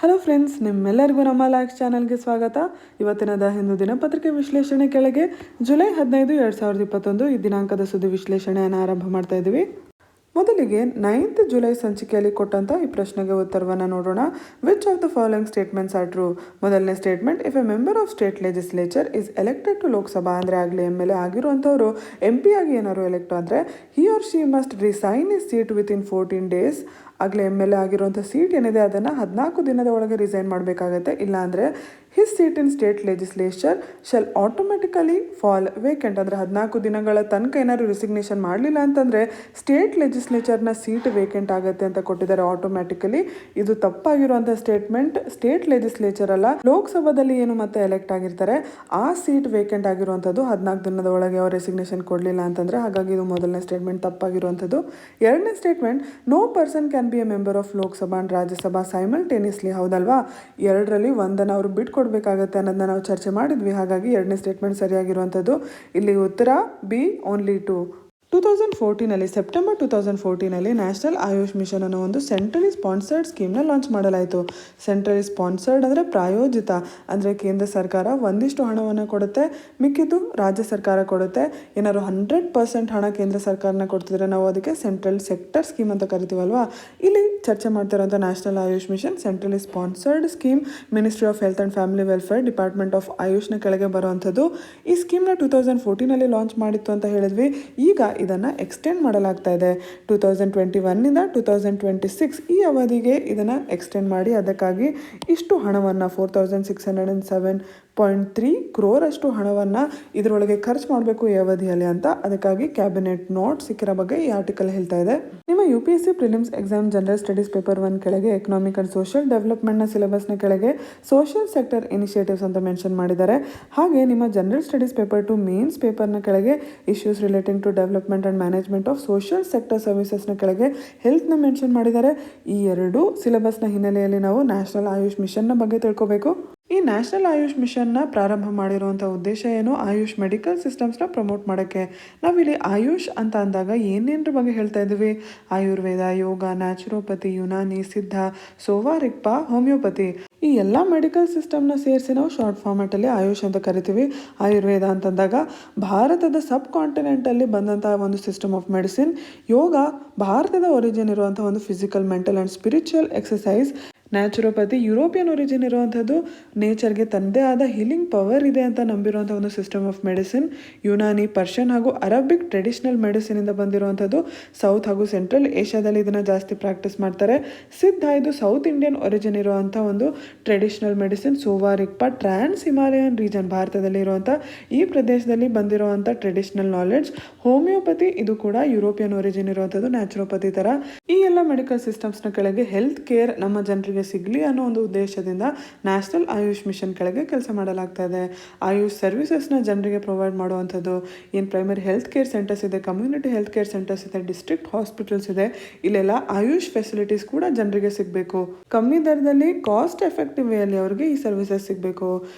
Hello friends, ನಿಮ್ಮೆಲ್ಲರಿಗೂ ನಮ್ಮ likes ಚಾನಲ್ಗೆ ಸ್ವಾಗತ. ಇವತ್ತಿನ ದ ಹಿಂದೂ ದಿನಪತ್ರಿಕೆ ವಿಶ್ಲೇಷಣೆ ಕೆಳಗೆ ಜುಲೈ 15, 2021 ಈ ದಿನಾಂಕದ ಸುದ್ದಿ ವಿಶ್ಲೇಷಣೆಯನ್ನು ಆರಂಭ ಮಾಡ್ತಾ ಇದ್ದೀವಿ. ಮೊದಲಿಗೆ 9th ಜುಲೈ ಸಂಚಿಕೆಯಲ್ಲಿ ಕೊಟ್ಟಂಥ ಈ ಪ್ರಶ್ನೆಗೆ ಉತ್ತರವನ್ನು ನೋಡೋಣ. Which of the following statements are true? ಮೊದಲನೇ statement, if a member of state legislature is elected to Lok Sabha, ಅಂದರೆ ಆಗಲಿ MLA ಆಗಿರುವಂಥವ್ರು MP ಆಗಿ ಏನಾದ್ರು ಎಲೆಕ್ಟ್ ಆದರೆ he or she must resign is seat within 14 days. ಆಗಲೇ MLA ಆಗಿರುವಂಥ ಸೀಟ್ ಏನಿದೆ ಅದನ್ನು 14 ದಿನದ ಒಳಗೆ ರಿಸೈನ್ ಮಾಡಬೇಕಾಗತ್ತೆ. ಇಲ್ಲಾಂದರೆ his seat in state legislature shall automatically fall vacant. ಅಂದರೆ 14 ದಿನಗಳ ತನಕ ಏನಾದ್ರು ರಿಸಿಗ್ನೇಷನ್ ಮಾಡಲಿಲ್ಲ ಅಂತಂದರೆ ಸ್ಟೇಟ್ ಲೆಜಿಸ್ಲೇಚರ್ನ ಸೀಟ್ ವೇಕೆಂಟ್ ಆಗುತ್ತೆ ಅಂತ ಕೊಟ್ಟಿದ್ದಾರೆ ಆಟೋಮ್ಯಾಟಿಕಲಿ. ಇದು ತಪ್ಪಾಗಿರುವಂಥ ಸ್ಟೇಟ್ಮೆಂಟ್. ಸ್ಟೇಟ್ ಲೆಜಿಸ್ಲೇಚರ್ ಅಲ್ಲ, ಲೋಕಸಭಾದಲ್ಲಿ ಏನು ಮತ್ತೆ ಎಲೆಕ್ಟ್ ಆಗಿರ್ತಾರೆ ಆ ಸೀಟ್ ವೇಕೆಂಟ್ ಆಗಿರುವಂಥದ್ದು 14 ದಿನದ ಒಳಗೆ ಅವ್ರು ರೆಸಿಗ್ನೇಷನ್ ಕೊಡಲಿಲ್ಲ ಅಂತಂದರೆ. ಹಾಗಾಗಿ ಇದು ಮೊದಲನೇ ಸ್ಟೇಟ್ಮೆಂಟ್ ತಪ್ಪಾಗಿರುವಂಥದ್ದು. ಎರಡನೇ statement, no person can be a member of Lok Sabha and Rajya Sabha simultaneously. ಹೌದಲ್ವಾ? ಎರಡರಲ್ಲಿ ಒಂದನ್ನು ಅವರು ಬಿಟ್ಕೊಡ್ಬೇಕಾಗತ್ತೆ ಅನ್ನೋದನ್ನ ನಾವು ಚರ್ಚೆ ಮಾಡಿದ್ವಿ. ಹಾಗಾಗಿ ಎರಡನೇ ಸ್ಟೇಟ್ಮೆಂಟ್ ಸರಿಯಾಗಿರುವಂಥದ್ದು. ಇಲ್ಲಿ ಉತ್ತರ B, only 2. 2014 September 2014 national Ayush mission ಅನ್ನೋ ಒಂದು ಸೆಂಟ್ರಲಿ ಸ್ಪಾನ್ಸರ್ಡ್ ಸ್ಕೀಮ್ನ ಲಾಂಚ್ ಮಾಡಲಾಯಿತು. ಸೆಂಟ್ರಲಿ ಸ್ಪಾನ್ಸರ್ಡ್ ಅಂದರೆ ಪ್ರಾಯೋಜಿತ, ಅಂದರೆ ಕೇಂದ್ರ ಸರ್ಕಾರ ಒಂದಿಷ್ಟು ಹಣವನ್ನು ಕೊಡುತ್ತೆ, ಮಿಕ್ಕಿದ್ದು ರಾಜ್ಯ ಸರ್ಕಾರ ಕೊಡುತ್ತೆ. ಏನಾದ್ರು 100% ಹಣ ಕೇಂದ್ರ ಸರ್ಕಾರನ ಕೊಡ್ತಿದ್ರೆ ನಾವು ಅದಕ್ಕೆ ಸೆಂಟ್ರಲ್ ಸೆಕ್ಟರ್ ಸ್ಕೀಮ್ ಅಂತ ಕರಿತೀವಲ್ವಾ. ಇಲ್ಲಿ ಚರ್ಚೆ ಮಾಡ್ತಿರೋಂಥ national Ayush mission centrally sponsored scheme, ministry of health and family welfare, department of ಆಯುಷ್ನ ಕೆಳಗೆ ಬರುವಂಥದ್ದು. ಈ ಸ್ಕೀಮ್ನ 2014 ಲಾಂಚ್ ಮಾಡಿತ್ತು ಅಂತ ಹೇಳಿದ್ವಿ. ಈಗ ಇದನ್ನು ಎಕ್ಸ್ಟೆಂಡ್ ಮಾಡಲಾಗ್ತಾ ಇದೆ. 2021 2026 ಈ ಅವಧಿಗೆ ಇದನ್ನು ಎಕ್ಸ್ಟೆಂಡ್ ಮಾಡಿ ಅದಕ್ಕಾಗಿ ಇಷ್ಟು ಹಣವನ್ನು 4607.3 crore ಅಷ್ಟು ಹಣವನ್ನು ಇದರೊಳಗೆ ಖರ್ಚು ಮಾಡಬೇಕು ಈ ಅವಧಿಯಲ್ಲಿ ಅಂತ. ಅದಕ್ಕಾಗಿ ಕ್ಯಾಬಿನೆಟ್ ನೋಟ್ ಸಿಕ್ಕಿರೋ ಬಗ್ಗೆ ಈ ಆರ್ಟಿಕಲ್ ಹೇಳ್ತಾ ಇದೆ. ನಿಮ್ಮ UPSC prelims exam general studies paper 1 ಕೆಳಗೆ ಎಕನಾಮಿಕ್ ಅಂಡ್ ಸೋಷಿಯಲ್ ಡೆವಲಪ್ಮೆಂಟ್ನ ಸಿಲೆಬಸ್ನ ಕೆಳಗೆ ಸೋಷಿಯಲ್ ಸೆಕ್ಟರ್ ಇನಿಷಿಯೇಟಿವ್ಸ್ ಅಂತ ಮೆನ್ಷನ್ ಮಾಡಿದ್ದಾರೆ. ಹಾಗೆ ನಿಮ್ಮ ಜನರಲ್ ಸ್ಟಡೀಸ್ ಪೇಪರ್ 2 ಮೇನ್ಸ್ ಪೇಪರ್ನ ಕೆಳಗೆ issues relating to development and management of social sector ಸರ್ವಿಸಸ್ನ ಕೆಳಗೆ ಹೆಲ್ತ್ನ ಮೆನ್ಷನ್ ಮಾಡಿದ್ದಾರೆ. ಈ ಎರಡು ಸಿಲೆಬಸ್ನ ಹಿನ್ನೆಲೆಯಲ್ಲಿ ನಾವು ನ್ಯಾಷನಲ್ ಆಯುಷ್ ಮಿಷನ್ನ ಬಗ್ಗೆ ತಿಳ್ಕೋಬೇಕು. ಈ ನ್ಯಾಷನಲ್ ಆಯುಷ್ ಮಿಷನ್ನ ಪ್ರಾರಂಭ ಮಾಡಿರುವಂಥ ಉದ್ದೇಶ ಏನು? ಆಯುಷ್ ಮೆಡಿಕಲ್ ಸಿಸ್ಟಮ್ಸ್ನ ಪ್ರಮೋಟ್ ಮಾಡೋಕ್ಕೆ. ನಾವಿಲ್ಲಿ ಆಯುಷ್ ಅಂತ ಅಂದಾಗ ಏನೇನರ ಬಗ್ಗೆ ಹೇಳ್ತಾ ಇದ್ದೀವಿ? ಆಯುರ್ವೇದ, ಯೋಗ, ನ್ಯಾಚುರೋಪತಿ, ಯುನಾನಿ, ಸಿದ್ಧ, ಸೋವಾ ರಿಗ್ಪಾ, ಹೋಮಿಯೋಪತಿ, ಈ ಎಲ್ಲ ಮೆಡಿಕಲ್ ಸಿಸ್ಟಮ್ನ ಸೇರಿಸಿ ನಾವು ಶಾರ್ಟ್ ಫಾರ್ಮ್ಯಾಟಲ್ಲಿ ಆಯುಷ್ ಅಂತ ಕರಿತೀವಿ. ಆಯುರ್ವೇದ ಅಂತಂದಾಗ ಭಾರತದ ಸಬ್ ಕಾಂಟಿನೆಂಟಲ್ಲಿ ಬಂದಂಥ ಒಂದು ಸಿಸ್ಟಮ್ ಆಫ್ ಮೆಡಿಸಿನ್. ಯೋಗ ಭಾರತದ ಒರಿಜಿನ್ ಇರುವಂಥ ಒಂದು physical, mental and spiritual exercise. Naturopathy European origin ಇರುವಂಥದ್ದು, ನೇಚರ್ಗೆ ತನ್ನದೇ ಆದ ಹೀಲಿಂಗ್ ಪವರ್ ಇದೆ ಅಂತ ನಂಬಿರುವಂಥ ಒಂದು system of medicine. Unani Persian ಹಾಗೂ ಅರಬಿಕ್ ಟ್ರೆಡಿಷನಲ್ ಮೆಡಿಸಿನಿಂದ ಬಂದಿರುವಂಥದ್ದು. ಸೌತ್ ಹಾಗೂ ಸೆಂಟ್ರಲ್ ಏಷ್ಯಾದಲ್ಲಿ ಇದನ್ನು ಜಾಸ್ತಿ ಪ್ರಾಕ್ಟೀಸ್ ಮಾಡ್ತಾರೆ. ಸಿದ್ಧ ಇದು ಸೌತ್ ಇಂಡಿಯನ್ ಒರಿಜಿನ್ ಇರುವಂಥ ಒಂದು ಟ್ರೆಡಿಷನಲ್ ಮೆಡಿಸಿನ್. ಸೋವಾ ರಿಗ್ಪಾ ಟ್ರಾನ್ಸ್ ಹಿಮಾಲಯನ್ ರೀಜನ್, ಭಾರತದಲ್ಲಿ ಇರುವಂಥ ಈ ಪ್ರದೇಶದಲ್ಲಿ ಬಂದಿರುವಂಥ ಟ್ರೆಡಿಷನಲ್ ನಾಲೆಡ್ಜ್. ಹೋಮಿಯೋಪತಿ ಇದು ಕೂಡ ಯುರೋಪಿಯನ್ ಒರಿಜಿನ್ ಇರುವಂಥದ್ದು, ನ್ಯಾಚುರೋಪತಿ ಥರ. ಈ ಎಲ್ಲ ಮೆಡಿಕಲ್ ಸಿಸ್ಟಮ್ಸ್ನ ಕೆಳಗೆ ಹೆಲ್ತ್ ಕೇರ್ ನಮ್ಮ ಜನರಿಗೆ ಸಿಗಲಿ ಅನ್ನೋ ಒಂದು ಉದ್ದೇಶದಿಂದ ನ್ಯಾಷನಲ್ ಆಯುಷ್ ಮಿಷನ್ ಕೆಳಗೆ ಕೆಲಸ ಮಾಡಲಾಗ್ತಾ ಇದೆ. ಆಯುಷ್ ಸರ್ವಿಸಸ್ನ ಜನರಿಗೆ ಪ್ರೊವೈಡ್ ಮಾಡುವಂಥದ್ದು. ಏನು ಪ್ರೈಮರಿ ಹೆಲ್ತ್ ಕೇರ್ ಸೆಂಟರ್ಸ್ ಇದೆ, ಕಮ್ಯುನಿಟಿ ಹೆಲ್ತ್ ಕೇರ್ ಸೆಂಟರ್ಸ್ ಇದೆ, ಡಿಸ್ಟ್ರಿಕ್ಟ್ ಹಾಸ್ಪಿಟಲ್ಸ್ ಇದೆ, ಇಲ್ಲೆಲ್ಲ ಆಯುಷ್ ಫೆಸಿಲಿಟೀಸ್ ಕೂಡ ಜನರಿಗೆ ಸಿಗಬೇಕು. ಕಮ್ಮಿ ದರದಲ್ಲಿ ಕಾಸ್ಟ್ ಎಫೆಕ್ಟಿವ್ ವೇಯಲ್ಲಿ ಅವರಿಗೆ ಈ ಸರ್ವಿಸಸ್ ಸಿಗಬೇಕು.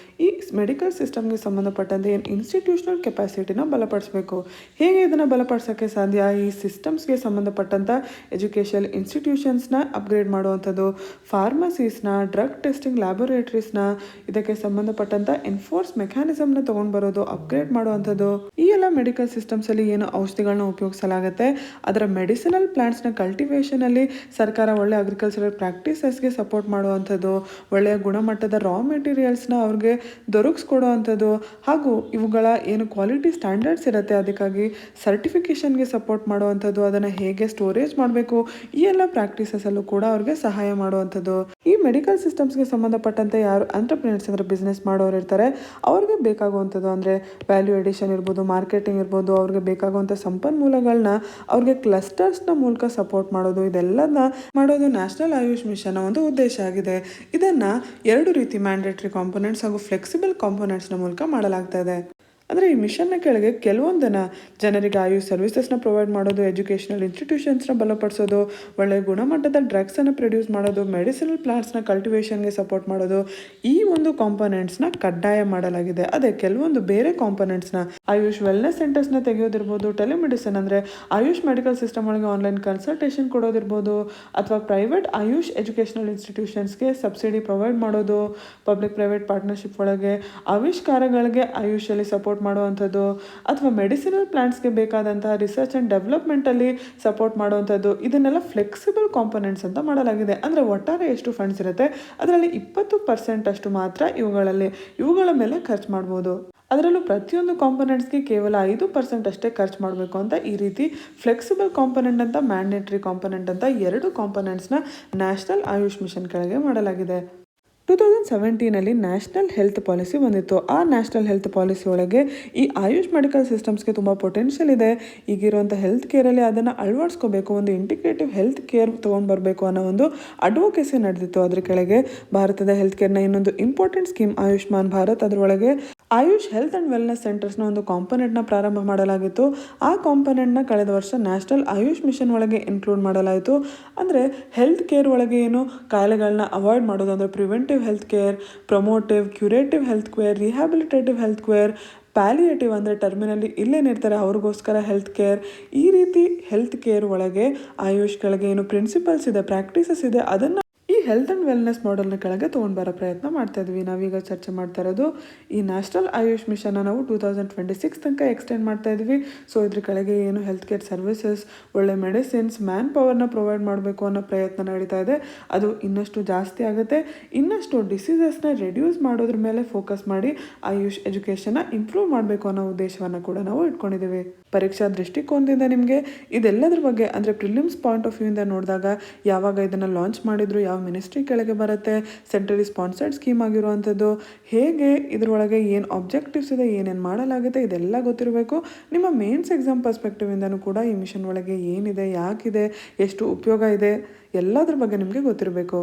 ಈ ಮೆಡಿಕಲ್ ಸಿಸ್ಟಮ್ಗೆ ಸಂಬಂಧಪಟ್ಟಂತೆ ಏನು ಇನ್ಸ್ಟಿಟ್ಯೂಷನಲ್ ಕೆಪಾಸಿಟಿನ ಬಲಪಡಿಸಬೇಕು. ಹೇಗೆ ಇದನ್ನು ಬಲಪಡಿಸೋಕ್ಕೆ ಸಾಧ್ಯ? ಈ ಸಿಸ್ಟಮ್ಸ್ಗೆ ಸಂಬಂಧಪಟ್ಟಂಥ ಎಜುಕೇಷನ್ ಇನ್ಸ್ಟಿಟ್ಯೂಷನ್ಸ್ನ ಅಪ್ಗ್ರೇಡ್ ಮಾಡುವಂಥದ್ದು, ಫಾರ್ಮಸೀಸ್ನ, ಡ್ರಗ್ ಟೆಸ್ಟಿಂಗ್ ಲ್ಯಾಬೊರೇಟರೀಸ್ನ, ಇದಕ್ಕೆ ಸಂಬಂಧಪಟ್ಟಂಥ ಎನ್ಫೋರ್ಸ್ ಮೆಕ್ಯಾನಿಸಮ್ನ ತೊಗೊಂಡು ಬರೋದು, ಅಪ್ಗ್ರೇಡ್ ಮಾಡುವಂಥದ್ದು. ಈ ಎಲ್ಲ ಮೆಡಿಕಲ್ ಸಿಸ್ಟಮ್ಸಲ್ಲಿ ಏನು ಔಷಧಿಗಳನ್ನ ಉಪಯೋಗಿಸಲಾಗುತ್ತೆ ಅದರ ಮೆಡಿಸಿನಲ್ ಪ್ಲಾಂಟ್ಸ್ನ ಕಲ್ಟಿವೇಷನಲ್ಲಿ ಸರ್ಕಾರ ಒಳ್ಳೆ ಅಗ್ರಿಕಲ್ಚರಲ್ ಪ್ರಾಕ್ಟೀಸಸ್ಗೆ ಸಪೋರ್ಟ್ ಮಾಡುವಂಥದ್ದು, ಒಳ್ಳೆಯ ಗುಣಮಟ್ಟದ ರಾ ಮೆಟೀರಿಯಲ್ಸ್ನ ಅವ್ರಿಗೆ ದೊರಕಿಸ್ಕೊಡುವಂಥದ್ದು, ಹಾಗೂ ಇವುಗಳ ಏನು ಕ್ವಾಲಿಟಿ ಸ್ಟ್ಯಾಂಡರ್ಡ್ಸ್ ಇರುತ್ತೆ ಅದಕ್ಕಾಗಿ ಸರ್ಟಿಫಿಕೇಷನ್ಗೆ ಸಪೋರ್ಟ್ ಮಾಡುವಂಥದ್ದು, ಅದನ್ನು ಹೇಗೆ ಸ್ಟೋರೇಜ್ ಮಾಡಬೇಕು ಈ ಎಲ್ಲ ಪ್ರಾಕ್ಟೀಸಸಲ್ಲೂ ಕೂಡ ಅವ್ರಿಗೆ ಸಹಾಯ ಮಾಡುವಂಥದ್ದು. ಈ ಮೆಡಿಕಲ್ ಸಿಸ್ಟಮ್ಸ್ಗೆ ಸಂಬಂಧಪಟ್ಟಂತೆ ಯಾರು ಎಂಟರ್ಪ್ರಿನರ್ಸ್ ಅಂದರೆ ಬಿಸ್ನೆಸ್ ಮಾಡೋರು ಇರ್ತಾರೆ ಅವ್ರಿಗೆ ಬೇಕಾಗುವಂಥದ್ದು ಅಂದರೆ ವ್ಯಾಲ್ಯೂ ಎಡಿಷನ್ ಇರ್ಬೋದು, ಮಾರ್ಕೆಟಿಂಗ್ ಇರ್ಬೋದು, ಅವ್ರಿಗೆ ಬೇಕಾಗುವಂಥ ಸಂಪನ್ಮೂಲಗಳನ್ನ ಅವ್ರಿಗೆ ಕ್ಲಸ್ಟರ್ಸ್ನ ಮೂಲಕ ಸಪೋರ್ಟ್ ಮಾಡೋದು, ಇದೆಲ್ಲದನ್ನ ಮಾಡೋದು ನ್ಯಾಷನಲ್ ಆಯುಷ್ ಮಿಷನ್ನ ಒಂದು ಉದ್ದೇಶ ಆಗಿದೆ. ಇದನ್ನು 2 ರೀತಿ ಮ್ಯಾಂಡೇಟರಿ ಕಾಂಪೊನೆಂಟ್ಸ್ ಹಾಗೂ ಫ್ಲೆಕ್ಸಿಬಲ್ ಕಾಂಪೊನೆಂಟ್ಸ್ನ ಮೂಲಕ ಮಾಡಲಾಗ್ತಾ ಇದೆ. ಅಂದರೆ ಈ ಮಿಷನ್ನ ಕೆಳಗೆ ಕೆಲವೊಂದನ್ನು ಜನರಿಗೆ ಆಯುಷ್ ಸರ್ವಿಸಸ್ನ ಪ್ರೊವೈಡ್ ಮಾಡೋದು, ಎಜುಕೇಷನಲ್ ಇನ್ಸ್ಟಿಟ್ಯೂಷನ್ಸ್ನ ಬಲಪಡಿಸೋದು, ಒಳ್ಳೆಯ ಗುಣಮಟ್ಟದ ಡ್ರಗ್ಸನ್ನು ಪ್ರೊಡ್ಯೂಸ್ ಮಾಡೋದು, ಮೆಡಿಸಿನಲ್ ಪ್ಲಾಂಟ್ಸ್ನ ಕಲ್ಟಿವೇಷನ್ಗೆ ಸಪೋರ್ಟ್ ಮಾಡೋದು, ಈ ಒಂದು ಕಾಂಪೊನೆಂಟ್ಸ್ನ ಕಡ್ಡಾಯ ಮಾಡಲಾಗಿದೆ. ಅದೇ ಕೆಲವೊಂದು ಬೇರೆ ಕಾಂಪೊನೆಂಟ್ಸ್ನ ಆಯುಷ್ ವೆಲ್ನೆಸ್ ಸೆಂಟರ್ಸ್ನ ತೆಗೆಯೋದಿರ್ಬೋದು, ಟೆಲಿಮೆಡಿಸಿನ್ ಅಂದರೆ ಆಯುಷ್ ಮೆಡಿಕಲ್ ಸಿಸ್ಟಮ್ ಒಳಗೆ ಆನ್ಲೈನ್ ಕನ್ಸಲ್ಟೇಷನ್ ಕೊಡೋದಿರ್ಬೋದು, ಅಥವಾ ಪ್ರೈವೇಟ್ ಆಯುಷ್ ಎಜುಕೇಷನಲ್ ಇನ್ಸ್ಟಿಟ್ಯೂಷನ್ಸ್ಗೆ ಸಬ್ಸಿಡಿ ಪ್ರೊವೈಡ್ ಮಾಡೋದು, ಪಬ್ಲಿಕ್ ಪ್ರೈವೇಟ್ ಪಾರ್ಟ್ನರ್ಶಿಪ್ ಒಳಗೆ ಆವಿಷ್ಕಾರಗಳಿಗೆ ಆಯುಷಲ್ಲಿ ಸಪೋರ್ಟ್ ಮಾಡುವಂಥದ್ದು, ಅಥವಾ ಮೆಡಿಸಿನಲ್ ಪ್ಲಾಂಟ್ಸ್ಗೆ ಬೇಕಾದಂತಹ ರಿಸರ್ಚ್ ಆ್ಯಂಡ್ ಡೆವಲಪ್ಮೆಂಟಲ್ಲಿ ಸಪೋರ್ಟ್ ಮಾಡುವಂಥದ್ದು, ಇದನ್ನೆಲ್ಲ ಫ್ಲೆಕ್ಸಿಬಲ್ ಕಾಂಪೊನೆಂಟ್ಸ್ ಅಂತ ಮಾಡಲಾಗಿದೆ. ಅಂದರೆ ಒಟ್ಟಾರೆ ಎಷ್ಟು ಫಂಡ್ಸ್ ಇರುತ್ತೆ ಅದರಲ್ಲಿ 20% ಅಷ್ಟು ಮಾತ್ರ ಇವುಗಳ ಮೇಲೆ ಖರ್ಚು ಮಾಡ್ಬೋದು. ಅದರಲ್ಲೂ ಪ್ರತಿಯೊಂದು ಕಾಂಪೊನೆಂಟ್ಸ್ಗೆ ಕೇವಲ 5% ಅಷ್ಟೇ ಖರ್ಚು ಮಾಡಬೇಕು ಅಂತ ಈ ರೀತಿ ಫ್ಲೆಕ್ಸಿಬಲ್ ಕಾಂಪೊನೆಂಟ್ ಅಂತ ಮ್ಯಾಂಡೇಟರಿ ಕಾಂಪೊನೆಂಟ್ ಅಂತ 2 ಕಾಂಪೊನೆಂಟ್ಸ್ನ ನ್ಯಾಷನಲ್ ಆಯುಷ್ ಮಿಷನ್ ಕೆಳಗೆ ಮಾಡಲಾಗಿದೆ. 2017 ನ್ಯಾಷನಲ್ ಹೆಲ್ತ್ ಪಾಲಿಸಿ ಬಂದಿತ್ತು. ಆ ನ್ಯಾಷನಲ್ ಹೆಲ್ತ್ ಪಾಲಿಸಿ ಒಳಗೆ ಈ ಆಯುಷ್ ಮೆಡಿಕಲ್ ಸಿಸ್ಟಮ್ಸ್ಗೆ ತುಂಬ ಪೊಟೆನ್ಷಿಯಲ್ ಇದೆ, ಈಗಿರುವಂಥ ಹೆಲ್ತ್ ಕೇರಲ್ಲಿ ಅದನ್ನು ಅಳವಡಿಸ್ಕೋಬೇಕು, ಒಂದು ಇಂಟಿಗ್ರೇಟಿವ್ ಹೆಲ್ತ್ ಕೇರ್ ತೊಗೊಂಡು ಬರಬೇಕು ಅನ್ನೋ ಒಂದು ಅಡ್ವೊಕೇಸಿ ನಡೆದಿತ್ತು. ಅದ್ರ ಕೆಳಗೆ ಭಾರತದ ಹೆಲ್ತ್ ಕೇರ್ನ ಇನ್ನೊಂದು ಇಂಪಾರ್ಟೆಂಟ್ ಸ್ಕೀಮ್ ಆಯುಷ್ಮಾನ್ ಭಾರತ್, ಅದರೊಳಗೆ ಆಯುಷ್ ಹೆಲ್ತ್ ಆ್ಯಂಡ್ ವೆಲ್ನೆಸ್ ಸೆಂಟರ್ಸ್ನ ಒಂದು ಕಾಂಪೊನೆಂಟ್ನ ಪ್ರಾರಂಭ ಮಾಡಲಾಗಿತ್ತು. ಆ ಕಾಂಪೊನೆಂಟ್ನ ಕಳೆದ ವರ್ಷ ನ್ಯಾಷನಲ್ ಆಯುಷ್ ಮಿಷನ್ ಒಳಗೆ ಇನ್ಕ್ಲೂಡ್ ಮಾಡಲಾಯಿತು. ಅಂದರೆ ಹೆಲ್ತ್ ಕೇರ್ ಒಳಗೆ ಏನು ಕಾಯಿಲೆಗಳನ್ನ ಅವಾಯ್ಡ್ ಮಾಡೋದು ಅಂದರೆ preventive health care, promotive, curative health care, rehabilitative health care, palliative ಅಂದರೆ ಟರ್ಮಿನಲ್ಲಿ ಇಲ್ಲೇನಿರ್ತಾರೆ ಅವ್ರಿಗೋಸ್ಕರ ಹೆಲ್ತ್ ಕೇರ್, ಈ ರೀತಿ ಹೆಲ್ತ್ ಕೇರ್ ಒಳಗೆ ಆಯುಷ್ ಕೆಳಗೆ ಏನು ಪ್ರಿನ್ಸಿಪಲ್ಸ್ ಇದೆ, ಪ್ರಾಕ್ಟೀಸಸ್ ಇದೆ, ಅದನ್ನು ಈ ಹೆಲ್ತ್ ಆ್ಯಂಡ್ ವೆಲ್ನೆಸ್ ಮಾಡೆಲ್ನ ಕೆಳಗೆ ತೊಗೊಂಡು ಬರೋ ಪ್ರಯತ್ನ ಮಾಡ್ತಾ ಇದ್ವಿ. ನಾವೀಗ ಚರ್ಚೆ ಮಾಡ್ತಾ ಇರೋದು ಈ ನ್ಯಾಷನಲ್ ಆಯುಷ್ ಮಿಷನ್ನ ನಾವು 2026 ತನಕ ಎಕ್ಸ್ಟೆಂಡ್ ಮಾಡ್ತಾ ಇದ್ವಿ. ಸೊ ಇದ್ರ ಕೆಳಗೆ ಏನು ಹೆಲ್ತ್ ಕೇರ್ ಸರ್ವಿಸಸ್, ಒಳ್ಳೆ ಮೆಡಿಸಿನ್ಸ್, ಮ್ಯಾನ್ ಪವರ್ನ ಪ್ರೊವೈಡ್ ಮಾಡಬೇಕು ಅನ್ನೋ ಪ್ರಯತ್ನ ನಡೀತಾ ಇದೆ. ಅದು ಇನ್ನಷ್ಟು ಜಾಸ್ತಿ ಆಗುತ್ತೆ. ಇನ್ನಷ್ಟು ಡಿಸೀಸಸ್ನ ರೆಡ್ಯೂಸ್ ಮಾಡೋದ್ರ ಮೇಲೆ ಫೋಕಸ್ ಮಾಡಿ ಆಯುಷ್ ಎಜುಕೇಷನ್ನ ಇಂಪ್ರೂವ್ ಮಾಡಬೇಕು ಅನ್ನೋ ಉದ್ದೇಶವನ್ನು ಕೂಡ ನಾವು ಇಟ್ಕೊಂಡಿದ್ದೀವಿ. ಪರೀಕ್ಷಾ ದೃಷ್ಟಿಕೋನದಿಂದ ನಿಮಗೆ ಇದೆಲ್ಲದ್ರ ಬಗ್ಗೆ ಅಂದರೆ ಪ್ರಿಲಿಮ್ಸ್ ಪಾಯಿಂಟ್ ಆಫ್ ವ್ಯೂಯಿಂದ ನೋಡಿದಾಗ ಯಾವಾಗ ಇದನ್ನು ಲಾಂಚ್ ಮಾಡಿದ್ರು, ಯಾವ ಮಿನಿಸ್ಟ್ರಿ ಕೆಳಗೆ ಬರುತ್ತೆ, ಸೆಂಟ್ರಲಿ ಸ್ಪಾನ್ಸರ್ಡ್ ಸ್ಕೀಮ್ ಆಗಿರುವಂಥದ್ದು, ಹೇಗೆ ಇದರೊಳಗೆ ಏನು ಆಬ್ಜೆಕ್ಟಿವ್ಸ್ ಇದೆ, ಏನೇನು ಮಾಡಲಾಗುತ್ತೆ, ಇದೆಲ್ಲ ಗೊತ್ತಿರಬೇಕು. ನಿಮ್ಮ ಮೇನ್ಸ್ ಎಕ್ಸಾಮ್ ಪರ್ಸ್ಪೆಕ್ಟಿವಿಂದನೂ ಕೂಡ ಈ ಮಿಷನ್ ಒಳಗೆ ಏನಿದೆ, ಯಾಕಿದೆ, ಎಷ್ಟು ಉಪಯೋಗ ಇದೆ, ಎಲ್ಲದ್ರ ಬಗ್ಗೆ ನಿಮಗೆ ಗೊತ್ತಿರಬೇಕು.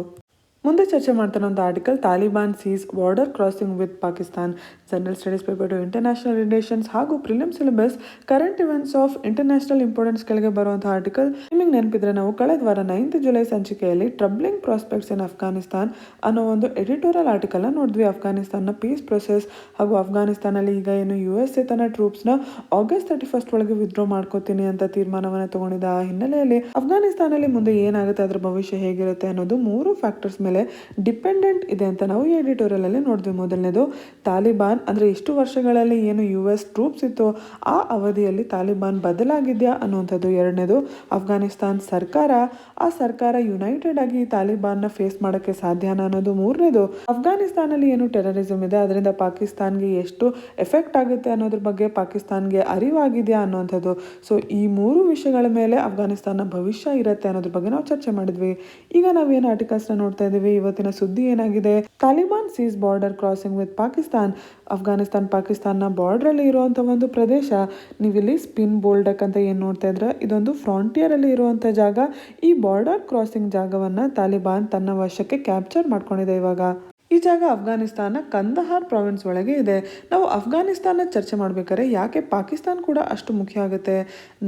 ಮುಂದೆ ಚರ್ಚೆ ಮಾಡ್ತಾನೆ ಒಂದು article, Taliban seize border crossing with Pakistan, general studies paper to international relations ಹಾಗೂ prelim syllabus current events of international importance ಕೆಳಗೆ ಬರುವಂಥ ಆರ್ಟಿಕಲ್. ನಿಮಗೆ ನೆನಪಿದ್ರೆ ನಾವು ಕಳೆದ ವಾರ 9th ಜುಲೈ ಸಂಚಿಕೆಯಲ್ಲಿ ಟ್ರಬ್ಲಿಂಗ್ ಪ್ರಾಸ್ಪೆಕ್ಟ್ಸ್ ಇನ್ ಅಫ್ಘಾನಿಸ್ತಾನ್ ಅನ್ನೋ ಒಂದು ಎಡಿಟೋರಿಯಲ್ ಆರ್ಟಿಕಲ್ನ ನೋಡಿದ್ವಿ. ಅಫ್ಘಾನಿಸ್ತಾನ್ನ ಪೀಸ್ ಪ್ರೊಸೆಸ್ ಹಾಗೂ ಅಫ್ಘಾನಿಸ್ತಾನಲ್ಲಿ ಈಗ ಏನು USA ತನ್ನ ಟ್ರೂಪ್ಸ್ನ August 31 ಒಳಗೆ ವಿತ್ಡ್ರಾ ಮಾಡ್ಕೋತೀನಿ ಅಂತ ತೀರ್ಮಾನವನ್ನು ತಗೊಂಡಿದ್ದ ಆ ಹಿನ್ನೆಲೆಯಲ್ಲಿ ಅಫ್ಘಾನಿಸ್ತಾನಲ್ಲಿ ಮುಂದೆ ಏನಾಗುತ್ತೆ, ಅದರ ಭವಿಷ್ಯ ಹೇಗಿರುತ್ತೆ ಅನ್ನೋದು 3 ಫ್ಯಾಕ್ಟರ್ಸ್ ಮೇಲೆ ಡಿಪೆಂಡೆಂಟ್ ಇದೆ ಅಂತ ನಾವು ಈ ಎಡಿಟೋರಿಯಲ್ ಅಲ್ಲಿ ನೋಡಿದ್ವಿ. ಮೊದಲನೇದು ತಾಲಿಬಾನ್, ಅಂದರೆ ಇಷ್ಟು ವರ್ಷಗಳಲ್ಲಿ ಏನು US ಟ್ರೂಪ್ಸ್ ಇತ್ತು ಆ ಅವಧಿಯಲ್ಲಿ ತಾಲಿಬಾನ್ ಬದಲಾಗಿದೆಯಾ ಅನ್ನುವಂಥದ್ದು. ಎರಡನೇದು ಅಫ್ಘಾನಿಸ್ತಾನ್ ಸರ್ಕಾರ, ಆ ಸರ್ಕಾರ ಯುನೈಟೆಡ್ ಆಗಿ ತಾಲಿಬಾನ್ನ ಫೇಸ್ ಮಾಡೋಕ್ಕೆ ಸಾಧ್ಯನಾ ಅನ್ನೋದು. ಮೂರನೇದು ಅಫ್ಘಾನಿಸ್ತಾನಲ್ಲಿ ಏನು ಟೆರರಿಸಮ್ ಇದೆ ಅದರಿಂದ ಪಾಕಿಸ್ತಾನ್ಗೆ ಎಷ್ಟು ಎಫೆಕ್ಟ್ ಆಗುತ್ತೆ ಅನ್ನೋದ್ರ ಬಗ್ಗೆ ಪಾಕಿಸ್ತಾನ್ಗೆ ಅರಿವಾಗಿದೆಯಾ ಅನ್ನುವಂಥದ್ದು. ಸೊ ಈ 3 ವಿಷಯಗಳ ಮೇಲೆ ಅಫ್ಘಾನಿಸ್ತಾನ ಭವಿಷ್ಯ ಇರುತ್ತೆ ಅನ್ನೋದ್ರ ಬಗ್ಗೆ ನಾವು ಚರ್ಚೆ ಮಾಡಿದ್ವಿ. ಈಗ ನಾವೇನು ಆರ್ಟಿಕಲ್ಸ್ನ ನೋಡ್ತಾ ಇದ್ದೀವಿ. ಇವತ್ತಿನ ಸುದ್ದಿ ಏನಾಗಿದೆ, Taliban seize border crossing with Pakistan. Afghanistan Pakistan border ಅಲ್ಲಿ ಇರುವಂತ ಒಂದು ಪ್ರದೇಶ. ನೀವಿಲ್ಲಿ ಸ್ಪಿನ್ ಬೋಲ್ಡಕ್ ಅಂತ ಏನು ನೋಡ್ತಾ ಇದ್ರೆ ಇದೊಂದು ಫ್ರಾಂಟಿಯರ್ ಅಲ್ಲಿ ಇರುವಂತ ಜಾಗ. ಈ ಬಾರ್ಡರ್ ಕ್ರಾಸಿಂಗ್ ಜಾಗವನ್ನ ತಾಲಿಬಾನ್ ತನ್ನ ವಶಕ್ಕೆ ಕ್ಯಾಪ್ಚರ್ ಮಾಡ್ಕೊಂಡಿದೆ. ಇವಾಗ ಈ ಜಾಗ ಅಫ್ಘಾನಿಸ್ತಾನ ಕಂದಹಾರ್ ಪ್ರಾವಿನ್ಸ್ ಒಳಗೆ ಇದೆ. ನಾವು ಅಫ್ಘಾನಿಸ್ತಾನ ಚರ್ಚೆ ಮಾಡ್ಬೇಕಾದ್ರೆ ಯಾಕೆ ಪಾಕಿಸ್ತಾನ ಕೂಡ ಅಷ್ಟು ಮುಖ್ಯ ಆಗುತ್ತೆ,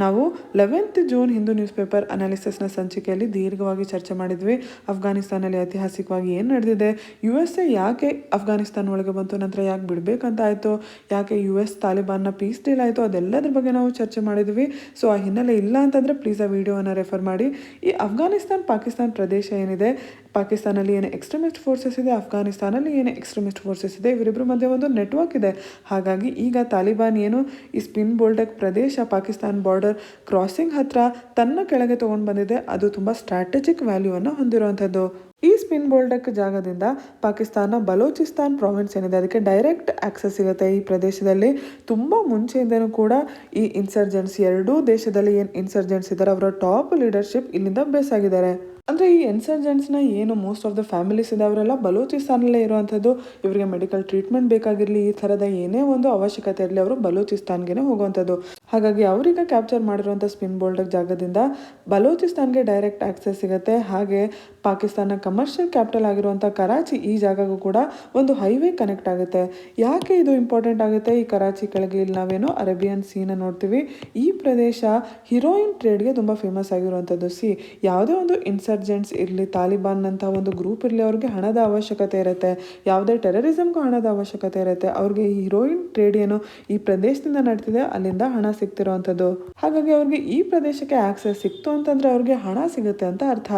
ನಾವು 11th June Hindu news paper ಅನಾಲಿಸಿಸ್ನ ಸಂಚಿಕೆಯಲ್ಲಿ ದೀರ್ಘವಾಗಿ ಚರ್ಚೆ ಮಾಡಿದ್ವಿ. ಅಫ್ಘಾನಿಸ್ತಾನಲ್ಲಿ ಐತಿಹಾಸಿಕವಾಗಿ ಏನು ನಡೆದಿದೆ, USA ಯಾಕೆ ಅಫ್ಘಾನಿಸ್ತಾನ ಒಳಗೆ ಬಂತು, ನಂತರ ಯಾಕೆ ಬಿಡಬೇಕಂತ ಆಯಿತು, ಯಾಕೆ US ತಾಲಿಬಾನ್ನ ಪೀಸ್ ಡೀಲ್ ಆಯಿತು, ಅದೆಲ್ಲದ್ರ ಬಗ್ಗೆ ನಾವು ಚರ್ಚೆ ಮಾಡಿದ್ವಿ. ಸೊ ಆ ಹಿನ್ನೆಲೆ ಇಲ್ಲ ಅಂತಂದರೆ ಪ್ಲೀಸ್ ಆ ವಿಡಿಯೋವನ್ನು ರೆಫರ್ ಮಾಡಿ. ಈ ಅಫ್ಘಾನಿಸ್ತಾನ್ ಪಾಕಿಸ್ತಾನ್ ಪ್ರದೇಶ ಏನಿದೆ, ಪಾಕಿಸ್ತಾನಲ್ಲಿ ಏನು ಎಕ್ಸ್ಟ್ರೀಮಿಸ್ಟ್ ಫೋರ್ಸಸ್ ಇದೆ, ಅಫ್ಘಾನಿಸ್ತಾನಲ್ಲಿ ಏನು ಎಕ್ಸ್ಟ್ರೀಮಿಸ್ಟ್ ಫೋರ್ಸಸ್ ಇದೆ, ಇವರಿಬ್ಬರ ಮಧ್ಯೆ ಒಂದು ನೆಟ್ವರ್ಕ್ ಇದೆ. ಹಾಗಾಗಿ ಈಗ ತಾಲಿಬಾನ್ ಏನು ಈ ಸ್ಪಿನ್ ಬೋಲ್ಡಕ್ ಪ್ರದೇಶ ಪಾಕಿಸ್ತಾನ್ ಬಾರ್ಡರ್ ಕ್ರಾಸಿಂಗ್ ಹತ್ರ ತನ್ನ ಕೆಳಗೆ ತೊಗೊಂಡು ಬಂದಿದೆ, ಅದು ತುಂಬ ಸ್ಟ್ರಾಟಜಿಕ್ ವ್ಯಾಲ್ಯೂವನ್ನು ಹೊಂದಿರುವಂಥದ್ದು. ಈ ಸ್ಪಿನ್ ಬೋಲ್ಡಕ್ ಜಾಗದಿಂದ ಪಾಕಿಸ್ತಾನ ಬಲೂಚಿಸ್ತಾನ್ ಪ್ರಾವಿನ್ಸ್ ಏನಿದೆ ಅದಕ್ಕೆ ಡೈರೆಕ್ಟ್ ಆಕ್ಸೆಸ್ ಸಿಗುತ್ತೆ. ಈ ಪ್ರದೇಶದಲ್ಲಿ ತುಂಬ ಮುಂಚೆಯಿಂದನೂ ಕೂಡ ಈ ಇನ್ಸರ್ಜೆನ್ಸ್, ಎರಡೂ ದೇಶದಲ್ಲಿ ಏನು ಇನ್ಸರ್ಜೆನ್ಸ್ ಇದ್ದಾರೆ ಅವರ ಟಾಪ್ ಲೀಡರ್ಶಿಪ್ ಇಲ್ಲಿಂದ ಬೇಸ್ ಆಗಿದ್ದಾರೆ. ಅಂದರೆ ಈ ಇನ್ಸರ್ಜೆಂಟ್ಸ್ನ ಏನು ಮೋಸ್ಟ್ ಆಫ್ ದ ಫ್ಯಾಮಿಲೀಸ್ ಇದೆ ಅವರೆಲ್ಲ ಬಲೂಚಿಸ್ತಾನಲ್ಲೇ ಇರುವಂಥದ್ದು. ಇವರಿಗೆ ಮೆಡಿಕಲ್ ಟ್ರೀಟ್ಮೆಂಟ್ ಬೇಕಾಗಿರಲಿ, ಈ ಥರದ ಏನೇ ಒಂದು ಅವಶ್ಯಕತೆ ಇರಲಿ ಅವರು ಬಲೂಚಿಸ್ತಾನ್ಗೆ ಹೋಗುವಂಥದ್ದು. ಹಾಗಾಗಿ ಅವರಿಗೆ ಕ್ಯಾಪ್ಚರ್ ಮಾಡಿರುವಂಥ ಸ್ಪಿನ್ ಬೋಲ್ಡಕ್ ಜಾಗದಿಂದ ಬಲೂಚಿಸ್ತಾನ್ಗೆ ಡೈರೆಕ್ಟ್ ಆಕ್ಸೆಸ್ ಸಿಗುತ್ತೆ. ಹಾಗೆ ಪಾಕಿಸ್ತಾನ ಕಮರ್ಷಿಯಲ್ ಕ್ಯಾಪಿಟಲ್ ಆಗಿರುವಂಥ ಕರಾಚಿ ಈ ಜಾಗಕ್ಕೂ ಕೂಡ ಒಂದು ಹೈವೇ ಕನೆಕ್ಟ್ ಆಗುತ್ತೆ. ಯಾಕೆ ಇದು ಇಂಪಾರ್ಟೆಂಟ್ ಆಗುತ್ತೆ? ಈ ಕರಾಚಿ ಕೆಳಗೆ ಇಲ್ಲಿ ನಾವೇನು ಅರೇಬಿಯನ್ ಸೀನ ನೋಡ್ತೀವಿ. ಈ ಪ್ರದೇಶ ಹಿರೋಯಿನ್ ಟ್ರೇಡ್ಗೆ ತುಂಬ ಫೇಮಸ್ ಆಗಿರುವಂಥದ್ದು. ಯಾವುದೇ ಒಂದು ಇನ್ಸರ್ಜೆಂಟ್ಸ್ ಇರಲಿ, ತಾಲಿಬಾನ್ ಅಂತ ಒಂದು ಗ್ರೂಪ್ ಇರಲಿ, ಅವ್ರಿಗೆ ಹಣದ ಅವಶ್ಯಕತೆ ಇರುತ್ತೆ. ಯಾವುದೇ ಟೆರರಿಸಮ್ಗೂ ಹಣದ ಅವಶ್ಯಕತೆ ಇರುತ್ತೆ. ಅವ್ರಿಗೆ ಈ ಹಿರೋಯಿನ್ ಟ್ರೇಡ್ ಏನು ಈ ಪ್ರದೇಶದಿಂದ ನಡೀತಿದೆ ಅಲ್ಲಿಂದ ಹಣ ಸಿಗ್ತಿರೋವಂಥದ್ದು. ಹಾಗಾಗಿ ಅವ್ರಿಗೆ ಈ ಪ್ರದೇಶಕ್ಕೆ ಆಕ್ಸೆಸ್ ಸಿಕ್ತು ಅಂತಂದರೆ ಅವ್ರಿಗೆ ಹಣ ಸಿಗುತ್ತೆ ಅಂತ ಅರ್ಥ.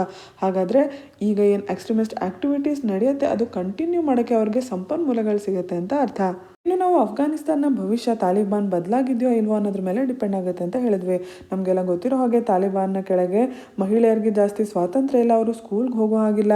ಹಾಗಾದರೆ ಈಗ ಏನು ಎಕ್ಸ್ಟ್ರೀಮಿಸ್ಟ್ ಆಕ್ಟಿವಿಟೀಸ್ ನಡೆಯುತ್ತೆ ಅದು ಕಂಟಿನ್ಯೂ ಮಾಡೋಕ್ಕೆ ಅವ್ರಿಗೆ ಸಂಪನ್ಮೂಲಗಳು ಸಿಗುತ್ತೆ ಅಂತ ಅರ್ಥ. ಇನ್ನು ನಾವು ಅಫ್ಘಾನಿಸ್ತಾನ ಭವಿಷ್ಯ ತಾಲಿಬಾನ್ ಬದಲಾಗಿದೆಯೋ ಇಲ್ವೋ ಅನ್ನೋದ್ರ ಮೇಲೆ ಡಿಪೆಂಡ್ ಆಗುತ್ತೆ ಅಂತ ಹೇಳಿದ್ವಿ. ನಮಗೆಲ್ಲ ಗೊತ್ತಿರೋ ಹಾಗೆ ತಾಲಿಬಾನ್ನ ಕೆಳಗೆ ಮಹಿಳೆಯರಿಗೆ ಜಾಸ್ತಿ ಸ್ವಾತಂತ್ರ್ಯ ಇಲ್ಲ, ಅವರು ಸ್ಕೂಲ್ಗೆ ಹೋಗೋ ಹಾಗಿಲ್ಲ.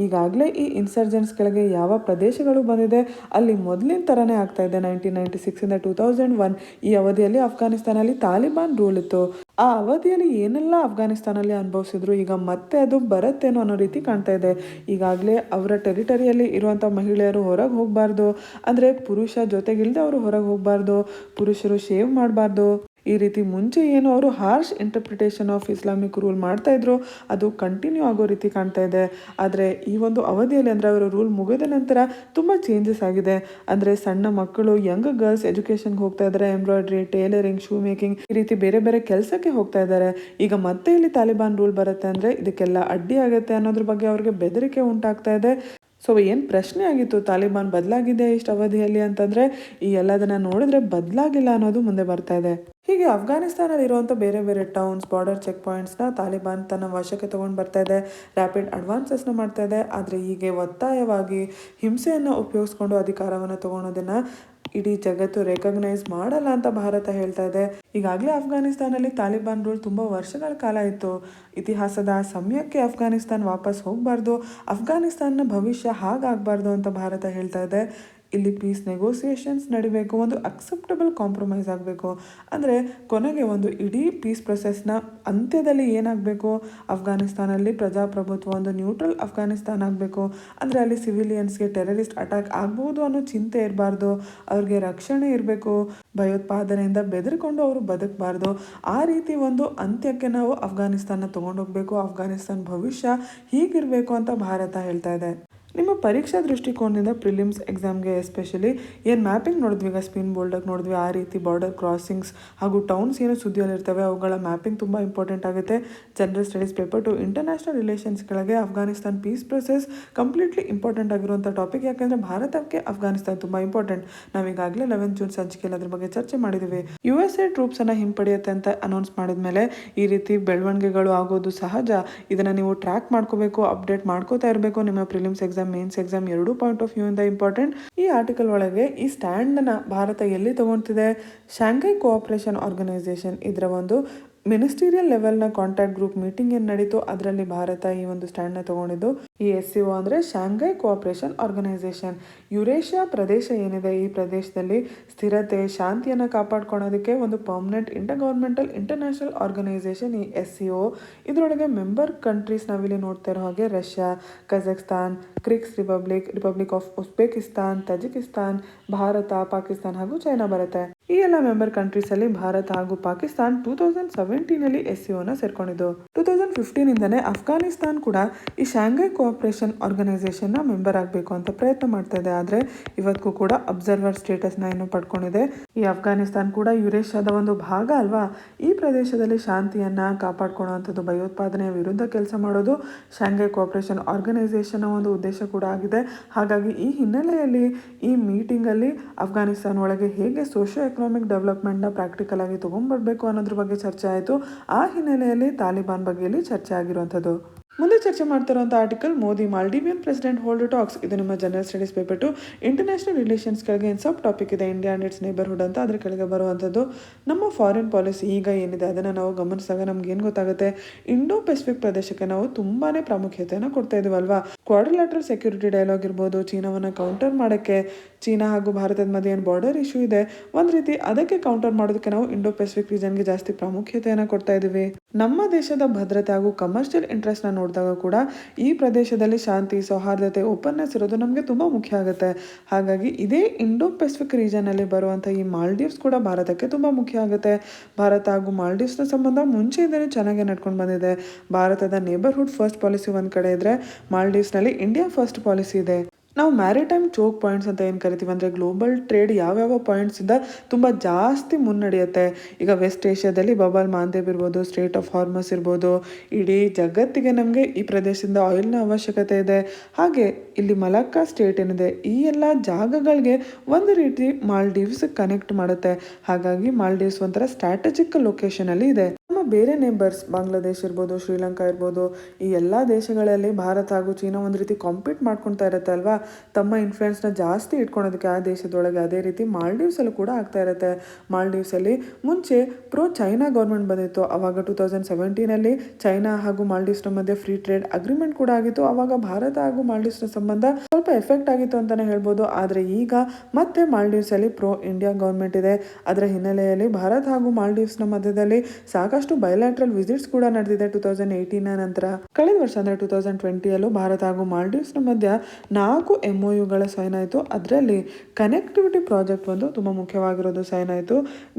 ಈಗಾಗಲೇ ಈ ಇನ್ಸರ್ಜೆನ್ಸ್ ಕೆಳಗೆ ಯಾವ ಪ್ರದೇಶಗಳು ಬಂದಿದೆ ಅಲ್ಲಿ ಮೊದಲಿನ ಥರನೇ ಆಗ್ತಾ ಇದೆ. 1996ಇಂದ 2001 ಈ ಅವಧಿಯಲ್ಲಿ ಅಫ್ಘಾನಿಸ್ತಾನಲ್ಲಿ ತಾಲಿಬಾನ್ ರೂಲ್ ಇತ್ತು. ಆ ಅವಧಿಯಲ್ಲಿ ಏನೆಲ್ಲ ಅಫ್ಘಾನಿಸ್ತಾನಲ್ಲಿ ಅನುಭವಿಸಿದ್ರು ಈಗ ಮತ್ತೆ ಅದು ಬರುತ್ತೇನೋ ಅನ್ನೋ ರೀತಿ ಕಾಣ್ತಾ ಇದೆ. ಈಗಾಗಲೇ ಅವರ ಟೆರಿಟರಿಯಲ್ಲಿ ಇರುವಂಥ ಮಹಿಳೆಯರು ಹೊರಗೆ ಹೋಗಬಾರ್ದು, ಅಂದರೆ ಪುರುಷ ಜೊತೆಗಿಲ್ಲದೆ ಅವರು ಹೊರಗೆ ಹೋಗಬಾರ್ದು, ಪುರುಷರು ಶೇವ್ ಮಾಡಬಾರ್ದು. ಈ ರೀತಿ ಮುಂಚೆ ಏನು ಅವರು harsh interpretation of Islamic rule ಮಾಡ್ತಾ ಇದ್ರು ಅದು ಕಂಟಿನ್ಯೂ ಆಗೋ ರೀತಿ ಕಾಣ್ತಾ ಇದೆ. ಆದರೆ ಈ ಒಂದು ಅವಧಿಯಲ್ಲಿ ಅಂದರೆ ಅವರ ರೂಲ್ ಮುಗಿದ ನಂತರ ತುಂಬ ಚೇಂಜಸ್ ಆಗಿದೆ. ಅಂದರೆ ಸಣ್ಣ ಮಕ್ಕಳು, ಯಂಗ್ ಗರ್ಲ್ಸ್ ಎಜುಕೇಷನ್ಗೆ ಹೋಗ್ತಾ ಇದ್ದಾರೆ, ಎಂಬ್ರಾಯ್ಡ್ರಿ, ಟೇಲರಿಂಗ್, ಶೂ ಮೇಕಿಂಗ್ ಈ ರೀತಿ ಬೇರೆ ಬೇರೆ ಕೆಲಸಕ್ಕೆ ಹೋಗ್ತಾ ಇದ್ದಾರೆ. ಈಗ ಮತ್ತೆ ಇಲ್ಲಿ ತಾಲಿಬಾನ್ ರೂಲ್ ಬರುತ್ತೆ ಅಂದರೆ ಇದಕ್ಕೆಲ್ಲ ಅಡ್ಡಿ ಆಗುತ್ತೆ ಅನ್ನೋದ್ರ ಬಗ್ಗೆ ಅವ್ರಿಗೆ ಬೆದರಿಕೆ ಉಂಟಾಗ್ತಾ ಇದೆ. ಸೊ ಏನು ಪ್ರಶ್ನೆ ಆಗಿತ್ತು ತಾಲಿಬಾನ್ ಬದಲಾಗಿದೆ ಇಷ್ಟು ಅವಧಿಯಲ್ಲಿ ಅಂತಂದರೆ ಈ ಎಲ್ಲದನ್ನು ನೋಡಿದ್ರೆ ಬದಲಾಗಿಲ್ಲ ಅನ್ನೋದು ಮುಂದೆ ಬರ್ತಾ ಇದೆ. ಹೀಗೆ ಅಫ್ಘಾನಿಸ್ತಾನಲ್ಲಿ ಇರುವಂಥ ಬೇರೆ ಬೇರೆ ಟೌನ್ಸ್, ಬಾರ್ಡರ್ ಚೆಕ್ ಪಾಯಿಂಟ್ಸ್ನ ತಾಲಿಬಾನ್ ತನ್ನ ವಶಕ್ಕೆ ತೊಗೊಂಡು ಬರ್ತಾ ಇದೆ, ರ್ಯಾಪಿಡ್ ಅಡ್ವಾನ್ಸಸ್ನ ಮಾಡ್ತಾ ಇದೆ. ಆದರೆ ಹೀಗೆ ಒತ್ತಾಯವಾಗಿ ಹಿಂಸೆಯನ್ನು ಉಪಯೋಗಿಸ್ಕೊಂಡು ಅಧಿಕಾರವನ್ನು ತೊಗೊಳೋದನ್ನು ಇಡೀ ಜಗತ್ತು ರೆಕಗ್ನೈಸ್ ಮಾಡಲ್ಲ ಅಂತ ಭಾರತ ಹೇಳ್ತಾ ಇದೆ. ಈಗಾಗಲೇ ಅಫ್ಘಾನಿಸ್ತಾನಲ್ಲಿ ತಾಲಿಬಾನ್ ರೂಲ್ ತುಂಬ ವರ್ಷಗಳ ಕಾಲ ಇತ್ತು. ಇತಿಹಾಸದ ಸಮಯಕ್ಕೆ ಅಫ್ಘಾನಿಸ್ತಾನ್ ವಾಪಸ್ ಹೋಗಬಾರ್ದು, ಅಫ್ಘಾನಿಸ್ತಾನ್ನ ಭವಿಷ್ಯ ಹಾಗಾಗಬಾರ್ದು ಅಂತ ಭಾರತ ಹೇಳ್ತಾ ಇದೆ. ಇಲ್ಲಿ ಪೀಸ್ ನೆಗೋಸಿಯೇಷನ್ಸ್ ನಡಿಬೇಕು, ಒಂದು ಅಕ್ಸೆಪ್ಟಬಲ್ ಕಾಂಪ್ರಮೈಸ್ ಆಗಬೇಕು. ಅಂದರೆ ಕೊನೆಗೆ ಒಂದು ಇಡೀ ಪೀಸ್ ಪ್ರೊಸೆಸ್ನ ಅಂತ್ಯದಲ್ಲಿ ಏನಾಗಬೇಕು, ಅಫ್ಘಾನಿಸ್ತಾನಲ್ಲಿ ಪ್ರಜಾಪ್ರಭುತ್ವ, ಒಂದು ನ್ಯೂಟ್ರಲ್ ಅಫ್ಘಾನಿಸ್ತಾನ್ ಆಗಬೇಕು. ಅಂದರೆ ಅಲ್ಲಿ ಸಿವಿಲಿಯನ್ಸ್ಗೆ ಟೆರರಿಸ್ಟ್ ಅಟ್ಯಾಕ್ ಆಗ್ಬೋದು ಅನ್ನೋ ಚಿಂತೆ ಇರಬಾರ್ದು, ಅವ್ರಿಗೆ ರಕ್ಷಣೆ ಇರಬೇಕು, ಭಯೋತ್ಪಾದನೆಯಿಂದ ಬೆದರಿಕೊಂಡು ಅವರು ಬದುಕಬಾರ್ದು. ಆ ರೀತಿ ಒಂದು ಅಂತ್ಯಕ್ಕೆ ನಾವು ಅಫ್ಘಾನಿಸ್ತಾನ ತೊಗೊಂಡೋಗ್ಬೇಕು, ಅಫ್ಘಾನಿಸ್ತಾನ್ ಭವಿಷ್ಯ ಹೀಗಿರಬೇಕು ಅಂತ ಭಾರತ ಹೇಳ್ತಾ ಇದೆ. ನಿಮ್ಮ ಪರೀಕ್ಷಾ ದೃಷ್ಟಿಕೋನದಿಂದ ಪ್ರಿಲಿಮ್ಸ್ ಎಕ್ಸಾಮ್ಗೆ ಎಸ್ಪೆಷಲಿ ಏನು ಮ್ಯಾಪಿಂಗ್ ನೋಡಿದ್ವಿ, ಈಗ ಸ್ಪಿನ್ ಬೋಲ್ಡಾಗಿ ನೋಡಿದ್ವಿ, ಆ ರೀತಿ ಬಾರ್ಡರ್ ಕ್ರಾಸಿಂಗ್ಸ್ ಹಾಗೂ ಟೌನ್ಸ್ ಏನು ಸುದ್ದಿಯಲ್ಲಿರ್ತವೆ ಅವುಗಳ ಮ್ಯಾಪಿಂಗ್ ತುಂಬ ಇಂಪಾರ್ಟೆಂಟ್ ಆಗುತ್ತೆ. ಜನರಲ್ ಸ್ಟಡೀಸ್ ಪೇಪರ್ 2 ಇಂಟರ್ನ್ಯಾಷನಲ್ ರಿಲೇಷನ್ಸ್ಗಳಿಗೆ Afghanistan peace process completely important ಆಗಿರುವಂಥ ಟಾಪಿಕ್. ಯಾಕೆಂದರೆ ಭಾರತಕ್ಕೆ ಅಫ್ಘಾನಿಸ್ತಾನ್ ತುಂಬ ಇಂಪಾರ್ಟೆಂಟ್. ನಾವೀಗಾಗಲೇ 11 ಜೂನ್ ಸಂಚಿಕೆಯಲ್ಲಿ ಅದ್ರ ಬಗ್ಗೆ ಚರ್ಚೆ ಮಾಡಿದ್ದೀವಿ. USA ಟ್ರೂಪ್ಸನ್ನು ಹಿಂಪಡೆಯುತ್ತೆ ಅಂತ ಅನೌನ್ಸ್ ಮಾಡಿದ ಮೇಲೆ ಈ ರೀತಿ ಬೆಳವಣಿಗೆಗಳು ಆಗೋದು ಸಹಜ. ಇದನ್ನು ನೀವು ಟ್ರ್ಯಾಕ್ ಮಾಡ್ಕೋಬೇಕು, ಅಪ್ಡೇಟ್ ಮಾಡ್ಕೋತಾ ಇರಬೇಕು. ನಿಮ್ಮ ಪ್ರಿಲಿಮ್ಸ್ ಎಕ್ಸಾಮ್, ಮೇನ್ಸ್ ಎಕ್ಸಾಮ್ ಎರಡೂ ಪಾಯಿಂಟ್ ಆಫ್ ವ್ಯೂ ಇಂದ ಇಂಪಾರ್ಟೆಂಟ್. ಈ ಆರ್ಟಿಕಲ್ ಒಳಗೆ ಈ ಸ್ಟ್ಯಾಂಡನ್ನು ಭಾರತ ಎಲ್ಲಿ ತಗೊಳ್ತಿದೆ, ಶಾಂಘೈ ಕೋಆಪರೇಷನ್ ಆರ್ಗನೈಸೇಷನ್ ಇದರ ಒಂದು ಮಿನಿಸ್ಟೀರಿಯಲ್ ಲೆವೆಲ್ನ ಕಾಂಟ್ಯಾಕ್ಟ್ ಗ್ರೂಪ್ ಮೀಟಿಂಗ್ ಏನು ನಡೀತು ಅದರಲ್ಲಿ ಭಾರತ ಈ ಒಂದು ಸ್ಟ್ಯಾಂಡ್ನ ತಗೊಂಡಿದ್ದು. ಈ SCO ಅಂದರೆ ಶಾಂಘೈ ಕೋಆಪರೇಷನ್ ಆರ್ಗನೈಸೇಷನ್. ಯುರೇಷಿಯಾ ಪ್ರದೇಶ ಏನಿದೆ ಈ ಪ್ರದೇಶದಲ್ಲಿ ಸ್ಥಿರತೆ, ಶಾಂತಿಯನ್ನು ಕಾಪಾಡ್ಕೊಳ್ಳೋದಕ್ಕೆ ಒಂದು ಪರ್ಮನೆಂಟ್ ಇಂಟರ್ ಇಂಟರ್ನ್ಯಾಷನಲ್ ಆರ್ಗನೈಸೇಷನ್ ಈ SCO. ಇದರೊಳಗೆ ಮೆಂಬರ್ ಕಂಟ್ರೀಸ್ ನಾವಿಲ್ಲಿ ನೋಡ್ತಾ ಇರೋ ಹಾಗೆ Russia, Kazakhstan, Kyrgyz republic of Uzbekistan, Tajikistan, Bharat, Pakistan ಹಾಗೂ ಚೈನಾ ಬರುತ್ತೆ. ಈ ಎಲ್ಲ ಮೆಂಬರ್ ಕಂಟ್ರೀಸಲ್ಲಿ ಭಾರತ ಹಾಗೂ ಪಾಕಿಸ್ತಾನ್ 2017ನಲ್ಲಿ SCOನ ಸೇರ್ಕೊಂಡಿದ್ದು. 2015ಇಂದನೇ ಅಫ್ಘಾನಿಸ್ತಾನ್ ಕೂಡ ಈ ಶಾಂಘೈ ಕೋಆಪರೇಷನ್ ಆರ್ಗನೈಸೇಷನ್ನ ಮೆಂಬರ್ ಆಗಬೇಕು ಅಂತ ಪ್ರಯತ್ನ ಮಾಡ್ತಾ ಇದೆ. ಆದರೆ ಇವತ್ತಿಗೂ ಕೂಡ ಅಬ್ಸರ್ವರ್ ಸ್ಟೇಟಸ್ನ ಏನು ಪಡ್ಕೊಂಡಿದೆ. ಈ ಅಫ್ಘಾನಿಸ್ತಾನ್ ಕೂಡ ಯುರೇಷಿಯಾದ ಒಂದು ಭಾಗ ಅಲ್ವಾ. ಈ ಪ್ರದೇಶದಲ್ಲಿ ಶಾಂತಿಯನ್ನು ಕಾಪಾಡ್ಕೊಳ್ಳುವಂಥದ್ದು, ಭಯೋತ್ಪಾದನೆಯ ವಿರುದ್ಧ ಕೆಲಸ ಮಾಡೋದು ಶಾಂಘೈ ಕೋಆಪರೇಷನ್ ಆರ್ಗನೈಸೇಷನ್ನ ಒಂದು ಉದ್ದೇಶ ಕೂಡ ಆಗಿದೆ. ಹಾಗಾಗಿ ಈ ಹಿನ್ನೆಲೆಯಲ್ಲಿ ಈ ಮೀಟಿಂಗಲ್ಲಿ ಅಫ್ಘಾನಿಸ್ತಾನ್ ಒಳಗೆ ಹೇಗೆ ಸೋಷಿಯೋ ಎಕನಾಮಿಕ್ ಡೆವಲಪ್ಮೆಂಟ್ನ ಪ್ರಾಕ್ಟಿಕಲ್ ಆಗಿ ತೊಗೊಂಡ್ಬರ್ಬೇಕು ಅನ್ನೋದ್ರ ಬಗ್ಗೆ ಚರ್ಚೆ ಆಯಿತು. ಆ ಹಿನ್ನೆಲೆಯಲ್ಲಿ ತಾಲಿಬಾನ್ ಬಗ್ಗೆಯಲ್ಲಿ ಚರ್ಚೆ ಆಗಿರುವಂಥದ್ದು. ಮುಂದೆ ಚರ್ಚೆ ಮಾಡ್ತಿರುವಂಥ article Modi Maldivian president hold talks. ಇದು ನಿಮ್ಮ general studies paper 2 international relations ಕೆಳಗೆ ಏನು ಸಬ್ ಟಾಪಿಕ್ ಇದೆ, ಇಂಡಿಯಾ ಆ್ಯಂಡ್ ಇಟ್ಸ್ ನೇಬರ್ಹುಡ್ ಅಂತ ಅದ್ರ ಕೆಳಗೆ ಬರುವಂಥದ್ದು. ನಮ್ಮ ಫಾರಿನ್ ಪಾಲಿಸಿ ಈಗ ಏನಿದೆ ಅದನ್ನು ನಾವು ಗಮನಿಸಿದಾಗ ನಮ್ಗೆ ಏನು ಗೊತ್ತಾಗುತ್ತೆ, ಇಂಡೋ ಪೆಸಿಫಿಕ್ ಪ್ರದೇಶಕ್ಕೆ ನಾವು ತುಂಬಾ ಪ್ರಾಮುಖ್ಯತೆಯನ್ನು ಕೊಡ್ತಾ ಇದೀವಲ್ವಾ. ಕ್ವಾಡ್ರಿಲ್ಯಾಟ್ರಲ್ ಸೆಕ್ಯೂರಿಟಿ ಡೈಲಾಗ್ ಇರ್ಬೋದು, ಚೀನಾವನ್ನು ಕೌಂಟರ್ ಮಾಡೋಕ್ಕೆ, ಚೀನಾ ಹಾಗೂ ಭಾರತದ ಮಧ್ಯೆ ಏನು ಬಾರ್ಡರ್ ಇಶ್ಯೂ ಇದೆ ಒಂದು ರೀತಿ ಅದಕ್ಕೆ ಕೌಂಟರ್ ಮಾಡೋದಕ್ಕೆ ನಾವು ಇಂಡೋ ಪೆಸಿಫಿಕ್ ರೀಜನ್ಗೆ ಜಾಸ್ತಿ ಪ್ರಾಮುಖ್ಯತೆಯನ್ನು ಕೊಡ್ತಾ ಇದ್ದೀವಿ. ನಮ್ಮ ದೇಶದ ಭದ್ರತೆ ಹಾಗೂ ಕಮರ್ಷಿಯಲ್ ಇಂಟ್ರೆಸ್ಟ್ನ ನೋಡಿದಾಗ ಕೂಡ ಈ ಪ್ರದೇಶದಲ್ಲಿ ಶಾಂತಿ, ಸೌಹಾರ್ದತೆ, ಓಪನ್ನೆಸ್ ಇರೋದು ನಮಗೆ ತುಂಬ ಮುಖ್ಯ ಆಗುತ್ತೆ. ಹಾಗಾಗಿ ಇದೇ ಇಂಡೋ ಪೆಸಿಫಿಕ್ ರೀಜನಲ್ಲಿ ಬರುವಂಥ ಈ ಮಾಲ್ಡೀವ್ಸ್ ಕೂಡ ಭಾರತಕ್ಕೆ ತುಂಬ ಮುಖ್ಯ ಆಗುತ್ತೆ. ಭಾರತ ಹಾಗೂ ಮಾಲ್ಡೀವ್ಸ್ನ ಸಂಬಂಧ ಮುಂಚೆಯಿಂದಲೂ ಚೆನ್ನಾಗಿ ನಡ್ಕೊಂಡು ಬಂದಿದೆ. ಭಾರತದ ನೇಬರ್ಹುಡ್ ಫಸ್ಟ್ ಪಾಲಿಸಿ ಒಂದು ಕಡೆ ಇದ್ದರೆ, ಮಾಲ್ಡೀವ್ಸ್ನಲ್ಲಿ ಇಂಡಿಯಾ ಫಸ್ಟ್ ಪಾಲಿಸಿ ಇದೆ. ನಾವು ಮ್ಯಾರಿಟೈಮ್ ಚೋಕ್ ಪಾಯಿಂಟ್ಸ್ ಅಂತ ಏನು ಕರಿತೀವಿ ಅಂದರೆ, ಗ್ಲೋಬಲ್ ಟ್ರೇಡ್ ಯಾವ್ಯಾವ ಪಾಯಿಂಟ್ಸಿಂದ ತುಂಬ ಜಾಸ್ತಿ ಮುನ್ನಡೆಯುತ್ತೆ. ಈಗ ವೆಸ್ಟ್ ಏಷ್ಯಾದಲ್ಲಿ ಬಬಲ್ ಮಾಂದೇಬ್ ಇರ್ಬೋದು, ಸ್ಟ್ರೇಟ್ ಆಫ್ ಹಾರ್ಮಸ್ ಇರ್ಬೋದು. ಇಡೀ ಜಗತ್ತಿಗೆ ನಮಗೆ ಈ ಪ್ರದೇಶದಿಂದ ಆಯಿಲ್ನ ಅವಶ್ಯಕತೆ ಇದೆ. ಹಾಗೆ ಇಲ್ಲಿ ಮಲಕ್ಕಾ ಸ್ಟೇಟ್ ಏನಿದೆ, ಈ ಎಲ್ಲ ಜಾಗಗಳಿಗೆ ಒಂದು ರೀತಿ ಮಾಲ್ಡೀವ್ಸ್ ಕನೆಕ್ಟ್ ಮಾಡುತ್ತೆ. ಹಾಗಾಗಿ ಮಾಲ್ಡೀವ್ಸ್ ಒಂಥರ ಸ್ಟ್ರಾಟಜಿಕ್ ಲೊಕೇಶನಲ್ಲಿ ಇದೆ. ನಮ್ಮ ಬೇರೆ ನೇಬರ್ಸ್ ಬಾಂಗ್ಲಾದೇಶ್ ಇರ್ಬೋದು, ಶ್ರೀಲಂಕಾ ಇರ್ಬೋದು, ಈ ಎಲ್ಲ ದೇಶಗಳಲ್ಲಿ ಭಾರತ ಹಾಗೂ ಚೀನಾ ಒಂದು ರೀತಿ ಕಾಂಪೀಟ್ ಮಾಡ್ಕೊಳ್ತಾ ಇರುತ್ತೆ ಅಲ್ವಾ, ತಮ್ಮ ಇನ್ಫ್ಲುಯೆನ್ಸ್ನ ಜಾಸ್ತಿ ಇಟ್ಕೊಳೋದಕ್ಕೆ ಆ ದೇಶದೊಳಗೆ. ಅದೇ ರೀತಿ ಮಾಲ್ಡೀವ್ಸಲ್ಲೂ ಕೂಡ ಆಗ್ತಾ ಇರುತ್ತೆ. ಮಾಲ್ಡೀವ್ಸಲ್ಲಿ ಮುಂಚೆ ಪ್ರೋ ಚೈನಾ ಗೌರ್ಮೆಂಟ್ ಬಂದಿತ್ತು. ಆವಾಗ 2017 ಚೈನಾ ಹಾಗೂ ಮಾಲ್ಡೀವ್ಸ್ನ ಮಧ್ಯೆ ಫ್ರೀ ಟ್ರೇಡ್ ಅಗ್ರಿಮೆಂಟ್ ಕೂಡ ಆಗಿತ್ತು. ಆವಾಗ ಭಾರತ ಹಾಗೂ ಮಾಲ್ಡೀವ್ಸ್ನ ಸಂಬಂಧ ಸ್ವಲ್ಪ ಎಫೆಕ್ಟ್ ಆಗಿತ್ತು ಅಂತಲೇ ಹೇಳ್ಬೋದು. ಆದರೆ ಈಗ ಮತ್ತೆ ಮಾಲ್ಡೀವ್ಸಲ್ಲಿ ಪ್ರೋ ಇಂಡಿಯಾ ಗೌರ್ಮೆಂಟ್ ಇದೆ. ಅದರ ಹಿನ್ನೆಲೆಯಲ್ಲಿ ಭಾರತ ಹಾಗೂ ಮಾಲ್ಡೀವ್ಸ್ನ ಮಧ್ಯದಲ್ಲಿ ಸಾಕಷ್ಟು ಬಯಲ್ಯಾಟ್ರಲ್ ವಿಸಿಟ್ಸ್ ಕೂಡ ನಡೆದಿದೆ 2018 ನಂತರ. ಕಳೆದ ವರ್ಷ ಅಂದರೆ 2020 ಭಾರತ ಹಾಗೂ ಮಾಲ್ಡೀವ್ಸ್ನ ಮಧ್ಯ 4 MOUಗಳ ಸೈನ್ ಆಯಿತು. ಅದರಲ್ಲಿ ಕನೆಕ್ಟಿವಿಟಿ ಪ್ರಾಜೆಕ್ಟ್ ಒಂದು ತುಂಬ ಮುಖ್ಯವಾಗಿರೋದು ಸೈನ್ ಆಯಿತು.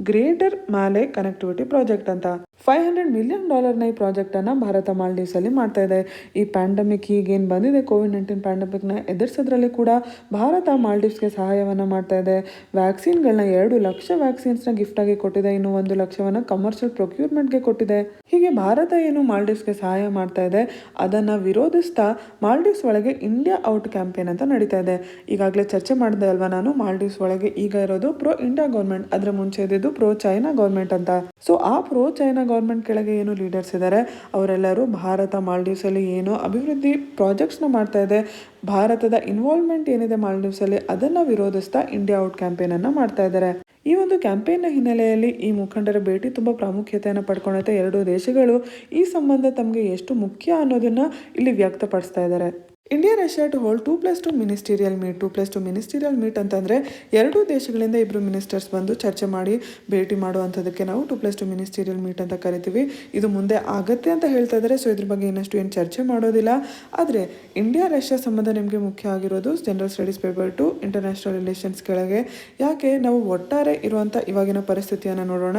ಗ್ರೇಟರ್ ಮಾಲೆ ಕನೆಕ್ಟಿವಿಟಿ ಪ್ರಾಜೆಕ್ಟ್ ಅಂತ $500 ಮಿಲಿಯನ್ ಈ ಪ್ರಾಜೆಕ್ಟನ್ನು ಭಾರತ ಮಾಲ್ಡೀವ್ಸಲ್ಲಿ ಮಾಡ್ತಾ ಇದೆ. ಈ ಪ್ಯಾಂಡಮಿಕ್ ಈಗೇನು ಬಂದಿದೆ, ಕೋವಿಡ್-19 ಪ್ಯಾಂಡಮಿಕ್ನ ಎದುರಿಸೋದ್ರಲ್ಲಿ ಕೂಡ ಭಾರತ ಮಾಲ್ಡೀವ್ಸ್ಗೆ ಸಹಾಯವನ್ನು ಮಾಡ್ತಾ ಇದೆ. ವ್ಯಾಕ್ಸಿನ್ಗಳನ್ನ 2 ಲಕ್ಷ ವ್ಯಾಕ್ಸಿನ್ಸ್ನ ಗಿಫ್ಟಾಗಿ ಕೊಟ್ಟಿದೆ. ಇನ್ನು 1 ಲಕ್ಷವನ್ನು ಕಮರ್ಷಿಯಲ್ ಪ್ರೊಕ್ಯೂರ್ಮೆಂಟ್ಗೆ ಕೊಟ್ಟಿದೆ. ಹೀಗೆ ಭಾರತ ಏನು ಮಾಲ್ಡೀವ್ಸ್ಗೆ ಸಹಾಯ ಮಾಡ್ತಾ ಇದೆ, ಅದನ್ನು ವಿರೋಧಿಸ್ತಾ ಮಾಲ್ಡೀವ್ಸ್ ಒಳಗೆ ಇಂಡಿಯಾ ಔಟ್ ಕ್ಯಾಂಪೇನ್ ಅಂತ ನಡೀತಾ ಇದೆ. ಈಗಾಗಲೇ ಚರ್ಚೆ ಮಾಡಿದೆ ಅಲ್ವಾ ನಾನು, ಮಾಲ್ಡೀವ್ಸ್ ಒಳಗೆ ಈಗ ಇರೋದು ಪ್ರೋ ಇಂಡಿಯಾ ಗೌರ್ಮೆಂಟ್, ಅದರ ಮುಂಚೆ ಇದ್ದಿದ್ದು ಪ್ರೋ ಚೈನಾ ಗೌರ್ಮೆಂಟ್ ಅಂತ. ಸೊ ಆ ಪ್ರೋ ಚೈನಾ ಗೌರ್ಮೆಂಟ್ ಕೆಳಗೆ ಏನು ಲೀಡರ್ಸ್ ಇದ್ದಾರೆ, ಅವರೆಲ್ಲರೂ ಭಾರತ ಮಾಲ್ಡೀವ್ಸಲ್ಲಿ ಏನು ಅಭಿವೃದ್ಧಿ ಪ್ರಾಜೆಕ್ಟ್ಸ್ನ ಮಾಡ್ತಾ ಇದೆ, ಭಾರತದ ಇನ್ವಾಲ್ವ್ಮೆಂಟ್ ಏನಿದೆ ಮಾಲ್ಡೀವ್ಸಲ್ಲಿ, ಅದನ್ನು ವಿರೋಧಿಸ್ತಾ ಇಂಡಿಯಾ ಔಟ್ ಕ್ಯಾಂಪೇನನ್ನು ಮಾಡ್ತಾ ಇದ್ದಾರೆ. ಈ ಒಂದು ಕ್ಯಾಂಪೇನ್ನ ಹಿನ್ನೆಲೆಯಲ್ಲಿ ಈ ಮುಖಂಡರ ಭೇಟಿ ತುಂಬ ಪ್ರಾಮುಖ್ಯತೆಯನ್ನು ಪಡ್ಕೊಳ್ಳುತ್ತೆ. 2 ದೇಶಗಳು ಈ ಸಂಬಂಧ ತಮಗೆ ಎಷ್ಟು ಮುಖ್ಯ ಅನ್ನೋದನ್ನು ಇಲ್ಲಿ ವ್ಯಕ್ತಪಡಿಸ್ತಾ ಇದ್ದಾರೆ. India Russia to hold 2+2 ministerial meet. 2+2 ministerial meet ಅಂತಂದರೆ 2 ದೇಶಗಳಿಂದ 2 ಮಿನಿಸ್ಟರ್ಸ್ ಬಂದು ಚರ್ಚೆ ಮಾಡಿ ಭೇಟಿ ಮಾಡುವಂಥದ್ದಕ್ಕೆ ನಾವು 2+2 ಮಿನಿಸ್ಟೀರಿಯಲ್ ಮೀಟ್ ಅಂತ ಕರಿತೀವಿ. ಇದು ಮುಂದೆ ಆಗತ್ತೆ ಅಂತ ಹೇಳ್ತಾ ಇದ್ದಾರೆ. ಸೊ ಇದ್ರ ಬಗ್ಗೆ ಇನ್ನಷ್ಟು ಏನು ಚರ್ಚೆ ಮಾಡೋದಿಲ್ಲ. ಆದರೆ ಇಂಡಿಯಾ ರಷ್ಯಾ ಸಂಬಂಧ ನಿಮಗೆ ಮುಖ್ಯ ಆಗಿರೋದು general studies paper 2 international relations ಕೆಳಗೆ. ಯಾಕೆ ನಾವು ಒಟ್ಟಾರೆ ಇರುವಂಥ ಇವಾಗಿನ ಪರಿಸ್ಥಿತಿಯನ್ನು ನೋಡೋಣ.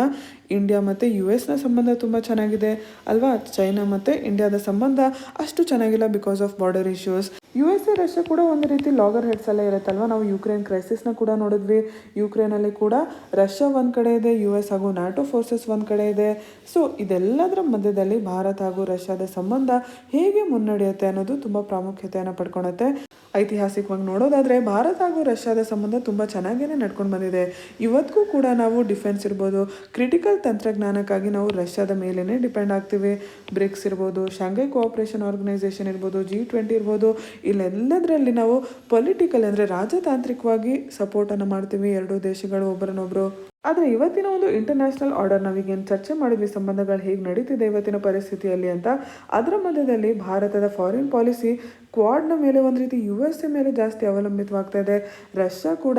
ಇಂಡಿಯಾ ಮತ್ತು US ಸಂಬಂಧ ತುಂಬ ಚೆನ್ನಾಗಿದೆ ಅಲ್ವಾ. ಚೈನಾ ಮತ್ತು ಇಂಡಿಯಾದ ಸಂಬಂಧ ಅಷ್ಟು ಚೆನ್ನಾಗಿಲ್ಲ because of border issues. USA Russia ಕೂಡ ಒಂದು ರೀತಿ ಲಾಗರ್ ಹೆಡ್ಸ್ ಅಲ್ಲೇ ಇರುತ್ತಲ್ವ. ನಾವು ಯುಕ್ರೇನ್ ಕ್ರೈಸಿಸ್ನ ಕೂಡ ನೋಡಿದ್ವಿ. ಯುಕ್ರೇನಲ್ಲಿ ಕೂಡ ರಷ್ಯಾ ಒಂದು ಕಡೆ ಇದೆ, US ಹಾಗೂ ನ್ಯಾಟೋ ಫೋರ್ಸಸ್ ಒಂದು ಕಡೆ ಇದೆ. ಸೊ ಇದೆಲ್ಲದರ ಮಧ್ಯದಲ್ಲಿ ಭಾರತ ಹಾಗೂ ರಷ್ಯಾದ ಸಂಬಂಧ ಹೇಗೆ ಮುನ್ನಡೆಯುತ್ತೆ ಅನ್ನೋದು ತುಂಬ ಪ್ರಾಮುಖ್ಯತೆಯನ್ನು ಪಡ್ಕೊಳುತ್ತೆ. ಐತಿಹಾಸಿಕವಾಗಿ ನೋಡೋದಾದರೆ ಭಾರತ ಹಾಗೂ ರಷ್ಯಾದ ಸಂಬಂಧ ತುಂಬ ಚೆನ್ನಾಗೇ ನಡ್ಕೊಂಡು ಬಂದಿದೆ. ಇವತ್ತಿಗೂ ಕೂಡ ನಾವು ಡಿಫೆನ್ಸ್ ಇರ್ಬೋದು, ಕ್ರಿಟಿಕಲ್ ತಂತ್ರಜ್ಞಾನಕ್ಕಾಗಿ ನಾವು ರಷ್ಯಾದ ಮೇಲೇ ಡಿಪೆಂಡ್ ಆಗ್ತೀವಿ. ಬ್ರಿಕ್ಸ್ ಇರ್ಬೋದು, ಶಾಂಘೈ ಕೋಆಪರೇಷನ್ ಆರ್ಗನೈಸೇಷನ್ ಇರ್ಬೋದು, G20 ಇರ್ಬೋದು, ಇಲ್ಲೆಲ್ಲದರಲ್ಲಿ ನಾವು ಪೊಲಿಟಿಕಲ್ ಅಂದರೆ ರಾಜತಾಂತ್ರಿಕವಾಗಿ ಸಪೋರ್ಟನ್ನು ಮಾಡ್ತೀವಿ 2 ದೇಶಗಳು ಒಬ್ಬರನ್ನೊಬ್ಬರು. ಆದರೆ ಇವತ್ತಿನ ಒಂದು ಇಂಟರ್ನ್ಯಾಷನಲ್ ಆರ್ಡರ್, ನಾವೀಗೇನು ಚರ್ಚೆ ಮಾಡಿದ್ವಿ ಸಂಬಂಧಗಳು ಹೇಗೆ ನಡೀತಿದೆ ಇವತ್ತಿನ ಪರಿಸ್ಥಿತಿಯಲ್ಲಿ ಅಂತ, ಅದರ ಮಧ್ಯದಲ್ಲಿ ಭಾರತದ ಫಾರಿನ್ ಪಾಲಿಸಿ ಕ್ವಾಡ್ನ ಮೇಲೆ ಒಂದು ರೀತಿ USA ಮೇಲೆ ಜಾಸ್ತಿ ಅವಲಂಬಿತವಾಗ್ತಾ ಇದೆ. ರಷ್ಯಾ ಕೂಡ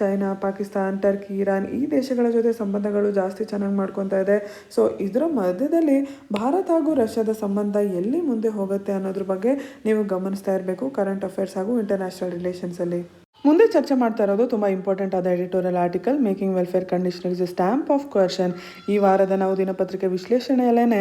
ಚೈನಾ, ಪಾಕಿಸ್ತಾನ್, ಟರ್ಕಿ, ಇರಾನ್ ಈ ದೇಶಗಳ ಜೊತೆ ಸಂಬಂಧಗಳು ಜಾಸ್ತಿ ಚೆನ್ನಾಗಿ ಮಾಡ್ಕೊತಾ ಇದೆ. ಸೊ ಇದರ ಮಧ್ಯದಲ್ಲಿ ಭಾರತ ಹಾಗೂ ರಷ್ಯಾದ ಸಂಬಂಧ ಎಲ್ಲಿ ಮುಂದೆ ಹೋಗುತ್ತೆ ಅನ್ನೋದ್ರ ಬಗ್ಗೆ ನೀವು ಗಮನಿಸ್ತಾ ಇರಬೇಕು ಕರೆಂಟ್ ಅಫೇರ್ಸ್ ಹಾಗೂ ಇಂಟರ್ನ್ಯಾಷನಲ್ ರಿಲೇಷನ್ಸಲ್ಲಿ. ಮುಂದೆ ಚರ್ಚೆ ಮಾಡ್ತಾ ಇರೋದು ತುಂಬ ಇಂಪಾರ್ಟೆಂಟ್ ಆದ editorial article, making welfare conditional is A stamp of coercion. ಈ ವಾರದ ನಾವು ದಿನಪತ್ರಿಕೆ ವಿಶ್ಲೇಷಣೆಯಲ್ಲೇ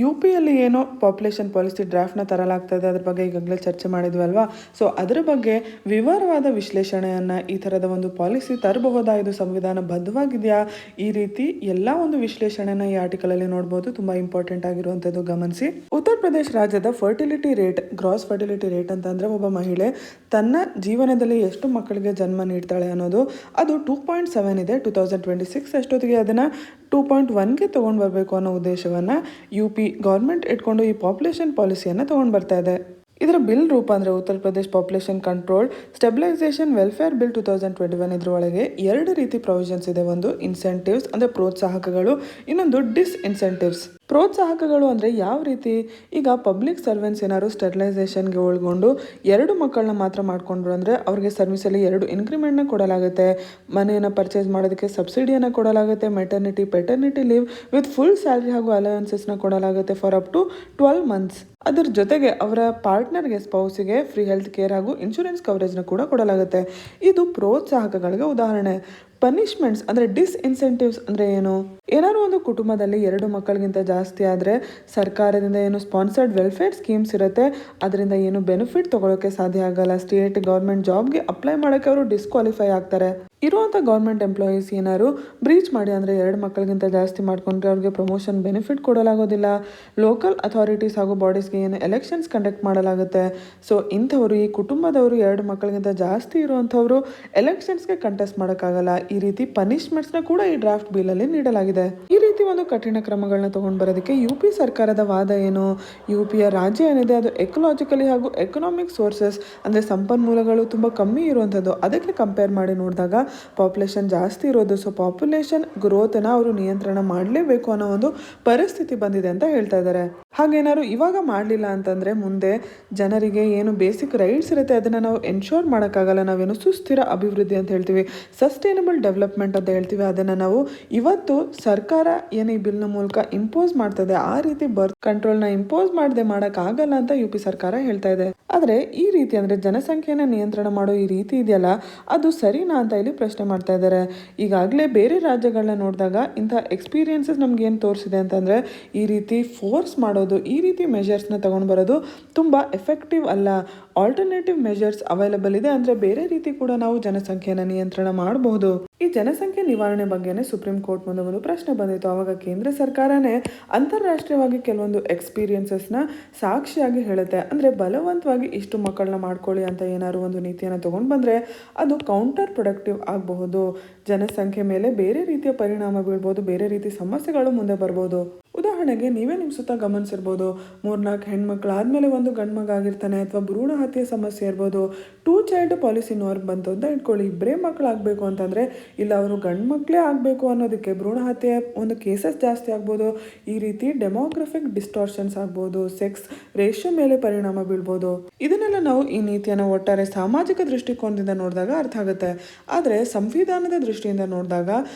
UPಯಲ್ಲಿ ಏನೋ ಪಾಪ್ಯುಲೇಷನ್ ಪಾಲಿಸಿ ಡ್ರಾಫ್ಟ್ನ ತರಲಾಗ್ತಾ ಇದೆ, ಅದ್ರ ಬಗ್ಗೆ ಈಗಾಗಲೇ ಚರ್ಚೆ ಮಾಡಿದ್ವಿ ಅಲ್ವಾ. ಸೊ ಅದರ ಬಗ್ಗೆ ವಿವರವಾದ ವಿಶ್ಲೇಷಣೆಯನ್ನು, ಈ ಥರದ ಒಂದು ಪಾಲಿಸಿ ತರಬಹುದಾ, ಇದು ಸಂವಿಧಾನ ಬದ್ಧವಾಗಿದೆಯಾ, ಈ ರೀತಿ ಎಲ್ಲ ಒಂದು ವಿಶ್ಲೇಷಣೆನ ಈ ಆರ್ಟಿಕಲಲ್ಲಿ ನೋಡ್ಬೋದು. ತುಂಬ ಇಂಪಾರ್ಟೆಂಟ್ ಆಗಿರುವಂಥದ್ದು, ಗಮನಿಸಿ. ಉತ್ತರ ಪ್ರದೇಶ ರಾಜ್ಯದ fertility rate, gross fertility rate ಅಂತಂದರೆ ಒಬ್ಬ ಮಹಿಳೆ ತನ್ನ ಜೀವನದಲ್ಲಿ ಎಷ್ಟು ಮಕ್ಕಳಿಗೆ ಜನ್ಮ ನೀಡ್ತಾಳೆ ಅನ್ನೋದು, ಅದು 2.7 ಇದೆ. 2026 ಅಷ್ಟೊತ್ತಿಗೆ ಅದನ್ನು 2.1ಗೆ ತೊಗೊಂಡು ಬರಬೇಕು ಅನ್ನೋ ಉದ್ದೇಶವನ್ನು UP ಗೌರ್ಮೆಂಟ್ ಇಟ್ಕೊಂಡು ಈ ಪಾಪ್ಯುಲೇಷನ್ ಪಾಲಿಸಿಯನ್ನು ತೊಗೊಂಡು ಬರ್ತಾ ಇದೆ. ಇದರ ಬಿಲ್ ರೂಪ ಅಂದರೆ Uttar Pradesh population control stabilisation welfare bill 2021. ಇದರೊಳಗೆ 2 ರೀತಿ ಪ್ರೊವಿಷನ್ಸ್ ಇದೆ. ಒಂದು ಇನ್ಸೆಂಟಿವ್ಸ್ ಅಂದರೆ ಪ್ರೋತ್ಸಾಹಕಗಳು, ಇನ್ನೊಂದು ಡಿಸ್ಇನ್ಸೆಂಟಿವ್ಸ್. ಪ್ರೋತ್ಸಾಹಕಗಳು ಅಂದರೆ ಯಾವ ರೀತಿ? ಈಗ ಪಬ್ಲಿಕ್ ಸರ್ವೆಂಟ್ಸ್ ಏನಾದ್ರು ಸ್ಟೆರಿಲೈಸೇಷನ್ಗೆ ಒಳಗೊಂಡು 2 ಮಕ್ಕಳನ್ನ ಮಾತ್ರ ಮಾಡಿಕೊಂಡ್ರು ಅಂದರೆ ಅವ್ರಿಗೆ ಸರ್ವಿಸಲ್ಲಿ 2 ಇನ್ಕ್ರಿಮೆಂಟ್ನ ಕೊಡಲಾಗುತ್ತೆ, ಮನೆಯನ್ನು ಪರ್ಚೇಸ್ ಮಾಡೋದಕ್ಕೆ ಸಬ್ಸಿಡಿಯನ್ನು ಕೊಡಲಾಗುತ್ತೆ, maternity paternity leave with full salary ಹಾಗೂ ಅಲವೆನ್ಸಸ್ನ ಕೊಡಲಾಗುತ್ತೆ ಫಾರ್ ಅಪ್ ಟು 12 ಮಂತ್ಸ್. ಅದರ ಜೊತೆಗೆ ಅವರ ಪಾರ್ಟ್ನರ್ಗೆ, ಸ್ಪೌಸಿಗೆ ಫ್ರೀ ಹೆಲ್ತ್ ಕೇರ್ ಹಾಗೂ ಇನ್ಶೂರೆನ್ಸ್ ಕವರೇಜ್ನ ಕೂಡ ಕೊಡಲಾಗುತ್ತೆ. ಇದು ಪ್ರೋತ್ಸಾಹಕಗಳಿಗೆ ಉದಾಹರಣೆ. ಪನಿಷ್ಮೆಂಟ್ಸ್ ಅಂದರೆ ಡಿಸ್ಇನ್ಸೆಂಟಿವ್ಸ್ ಅಂದರೆ ಏನು? ಏನಾದ್ರು ಒಂದು ಕುಟುಂಬದಲ್ಲಿ 2 ಮಕ್ಕಳಿಗಿಂತ ಜಾಸ್ತಿ ಆದರೆ ಸರ್ಕಾರದಿಂದ ಏನು ಸ್ಪಾನ್ಸರ್ಡ್ ವೆಲ್ಫೇರ್ ಸ್ಕೀಮ್ಸ್ ಇರುತ್ತೆ, ಅದರಿಂದ ಏನು ಬೆನಿಫಿಟ್ ತೊಗೊಳಕ್ಕೆ ಸಾಧ್ಯ ಆಗಲ್ಲ. ಸ್ಟೇಟ್ ಗೌರ್ಮೆಂಟ್ ಜಾಬ್ಗೆ ಅಪ್ಲೈ ಮಾಡೋಕ್ಕೆ ಅವರು ಡಿಸ್ಕ್ವಾಲಿಫೈ ಆಗ್ತಾರೆ. ಇರುವಂಥ ಗೌರ್ಮೆಂಟ್ ಎಂಪ್ಲಾಯೀಸ್ ಏನಾದ್ರು ಬ್ರೀಚ್ ಮಾಡಿ ಅಂದರೆ 2 ಮಕ್ಕಳಿಗಿಂತ ಜಾಸ್ತಿ ಮಾಡ್ಕೊಂಡ್ರೆ ಅವ್ರಿಗೆ ಪ್ರಮೋಷನ್ ಬೆನಿಫಿಟ್ ಕೊಡಲಾಗೋದಿಲ್ಲ. ಲೋಕಲ್ ಅಥಾರಿಟೀಸ್ ಹಾಗೂ ಬಾಡೀಸ್ಗೆ ಏನು ಎಲೆಕ್ಷನ್ಸ್ ಕಂಡಕ್ಟ್ ಮಾಡಲಾಗುತ್ತೆ. ಸೊ ಇಂಥವರು, ಈ ಕುಟುಂಬದವರು 2 ಮಕ್ಕಳಿಗಿಂತ ಜಾಸ್ತಿ ಇರುವಂಥವರು ಎಲೆಕ್ಷನ್ಸ್ಗೆ ಕಂಟೆಸ್ಟ್ ಮಾಡೋಕ್ಕಾಗಲ್ಲ. ಈ ರೀತಿ ಪನಿಷ್ಮೆಂಟ್ಸ್ನ ಕೂಡ ಈ ಡ್ರಾಫ್ಟ್ ಬಿಲ್ಲಲ್ಲಿ ನೀಡಲಾಗಿದೆ. ಈ ರೀತಿ ಒಂದು ಕಠಿಣ ಕ್ರಮಗಳನ್ನ ತಗೊಂಡು ಬರೋದಕ್ಕೆ UP ಸರ್ಕಾರದ ವಾದ ಏನು? UPಯ ರಾಜ್ಯ ಏನಿದೆ ಅದು ಎಕಲಾಜಿಕಲಿ ಹಾಗೂ ಎಕನಾಮಿಕ್ ಸೋರ್ಸಸ್ ಅಂದರೆ ಸಂಪನ್ಮೂಲಗಳು ತುಂಬ ಕಮ್ಮಿ ಇರುವಂಥದ್ದು. ಅದಕ್ಕೆ ಕಂಪೇರ್ ಮಾಡಿ ನೋಡಿದಾಗ ಪಾಪ್ಯುಲೇಷನ್ ಜಾಸ್ತಿ ಇರೋದು. ಸೊ ಪಾಪ್ಯುಲೇಷನ್ ಗ್ರೋತನ್ನ ಅವರು ನಿಯಂತ್ರಣ ಮಾಡಲೇಬೇಕು ಅನ್ನೋ ಒಂದು ಪರಿಸ್ಥಿತಿ ಬಂದಿದೆ ಅಂತ ಹೇಳ್ತಾ ಇದ್ದಾರೆ. ಹಾಗೇನಾದ್ರು ಇವಾಗ ಮಾಡಲಿಲ್ಲ ಅಂತಂದರೆ ಮುಂದೆ ಜನರಿಗೆ ಏನು ಬೇಸಿಕ್ ರೈಟ್ಸ್ ಇರುತ್ತೆ ಅದನ್ನು ನಾವು ಎನ್ಶೋರ್ ಮಾಡೋಕ್ಕಾಗಲ್ಲ. ನಾವೇನು ಸುಸ್ಥಿರ ಅಭಿವೃದ್ಧಿ ಅಂತ ಹೇಳ್ತೀವಿ, ಸಸ್ಟೈನಬಲ್ ಡೆವಲಪ್ಮೆಂಟ್ ಅಂತ ಹೇಳ್ತೀವಿ, ಅದನ್ನು ನಾವು ಇವತ್ತು ಸರ್ಕಾರ ಏನು ಈ ಬಿಲ್ನ ಮೂಲಕ ಇಂಪೋಸ್ ಮಾಡ್ತದೆ ಆ ರೀತಿ ಬರ್ತ್ ಕಂಟ್ರೋಲ್ನ ಇಂಪೋಸ್ ಮಾಡದೆ ಮಾಡೋಕ್ಕಾಗಲ್ಲ ಅಂತ UP ಸರ್ಕಾರ ಹೇಳ್ತಾ ಇದೆ. ಆದರೆ ಈ ರೀತಿ ಅಂದರೆ ಜನಸಂಖ್ಯೆನ ನಿಯಂತ್ರಣ ಮಾಡೋ ಈ ರೀತಿ ಇದೆಯಲ್ಲ, ಅದು ಸರಿನಾ ಅಂತ ಇಲ್ಲಿ ಪ್ರಶ್ನೆ ಮಾಡ್ತಾ ಇದ್ದಾರೆ. ಈಗಾಗಲೇ ಬೇರೆ ರಾಜ್ಯಗಳನ್ನ ನೋಡಿದಾಗ ಇಂಥ ಎಕ್ಸ್ಪೀರಿಯನ್ಸಸ್ ನಮ್ಗೆ ಏನು ತೋರಿಸಿದೆ ಅಂತಂದರೆ ಈ ರೀತಿ ಫೋರ್ಸ್ ಮಾಡೋದು, ಈ ರೀತಿ ಮೆಷರ್ಸ್ನ ತಗೊಂಡು ಬರೋದು ತುಂಬ ಎಫೆಕ್ಟಿವ್ ಅಲ್ಲ. ಆಲ್ಟರ್ನೇಟಿವ್ ಮೆಷರ್ಸ್ ಅವೈಲಬಲ್ ಇದೆ, ಅಂದರೆ ಬೇರೆ ರೀತಿ ಕೂಡ ನಾವು ಜನಸಂಖ್ಯೆನ ನಿಯಂತ್ರಣ ಮಾಡಬಹುದು. ಈ ಜನಸಂಖ್ಯೆ ನಿವಾರಣೆ ಬಗ್ಗೆನೇ ಸುಪ್ರೀಂ ಕೋರ್ಟ್ ಮುಂದೆ ಒಂದು ಪ್ರಶ್ನೆ ಬಂದಿತ್ತು. ಆವಾಗ ಕೇಂದ್ರ ಸರ್ಕಾರನೇ ಅಂತಾರಾಷ್ಟ್ರೀಯವಾಗಿ ಕೆಲವೊಂದು ಎಕ್ಸ್ಪೀರಿಯನ್ಸಸ್ನ ಸಾಕ್ಷಿಯಾಗಿ ಹೇಳುತ್ತೆ. ಅಂದರೆ ಬಲವಂತವಾಗಿ ಇಷ್ಟು ಮಕ್ಕಳನ್ನ ಮಾಡ್ಕೊಳ್ಳಿ ಅಂತ ಏನಾದ್ರು ಒಂದು ನೀತಿಯನ್ನು ತಗೊಂಡು ಬಂದರೆ ಅದು ಕೌಂಟರ್ ಪ್ರೊಡಕ್ಟಿವ್ ಆಗಬಹುದು. ಜನಸಂಖ್ಯೆ ಮೇಲೆ ಬೇರೆ ರೀತಿಯ ಪರಿಣಾಮ ಬೀಳ್ಬೋದು, ಬೇರೆ ರೀತಿ ಸಮಸ್ಯೆಗಳು ಮುಂದೆ ಬರ್ಬೋದು. ಉದಾಹರಣೆಗೆ ನೀವೇ ನಿಮ್ಮ ಸುತ್ತ ಗಮನಿಸಿರ್ಬೋದು, 3-4 ಹೆಣ್ಮಕ್ಳು ಆದಮೇಲೆ ಒಂದು ಗಂಡು ಮಗ ಆಗಿರ್ತಾನೆ, ಅಥವಾ ಭ್ರೂಣ ಹತ್ಯೆ ಸಮಸ್ಯೆ ಇರ್ಬೋದು. 2 ಚೈಲ್ಡ್ ಪಾಲಿಸಿ ನಾರ್ಮ್ ಬಂತು ಅಂತ ಇಟ್ಕೊಳ್ಳಿ. ಇಬ್ಬರೇ ಮಕ್ಕಳು ಆಗಬೇಕು ಅಂತಂದರೆ ಇಲ್ಲ ಅವರು ಗಂಡು ಮಕ್ಕಳೇ ಆಗಬೇಕು ಅನ್ನೋದಕ್ಕೆ ಭ್ರೂಣ ಹತ್ಯೆ ಒಂದು ಕೇಸಸ್ ಜಾಸ್ತಿ ಆಗ್ಬೋದು. ಈ ರೀತಿ ಡೆಮೋಗ್ರಫಿಕ್ ಡಿಸ್ಟಾರ್ಷನ್ಸ್ ಆಗ್ಬೋದು, ಸೆಕ್ಸ್ ರೇಷಿಯೋ ಮೇಲೆ ಪರಿಣಾಮ ಬೀಳ್ಬೋದು. ಇದನ್ನೆಲ್ಲ ನಾವು ಈ ನೀತಿಯನ್ನು ಒಟ್ಟಾರೆ ಸಾಮಾಜಿಕ ದೃಷ್ಟಿಕೋನದಿಂದ ನೋಡಿದಾಗ ಅರ್ಥ ಆಗುತ್ತೆ. ಆದರೆ ಸಂವಿಧಾನದ ದೃಷ್ಟಿಯಿಂದ ನೋಡಿದಾಗ,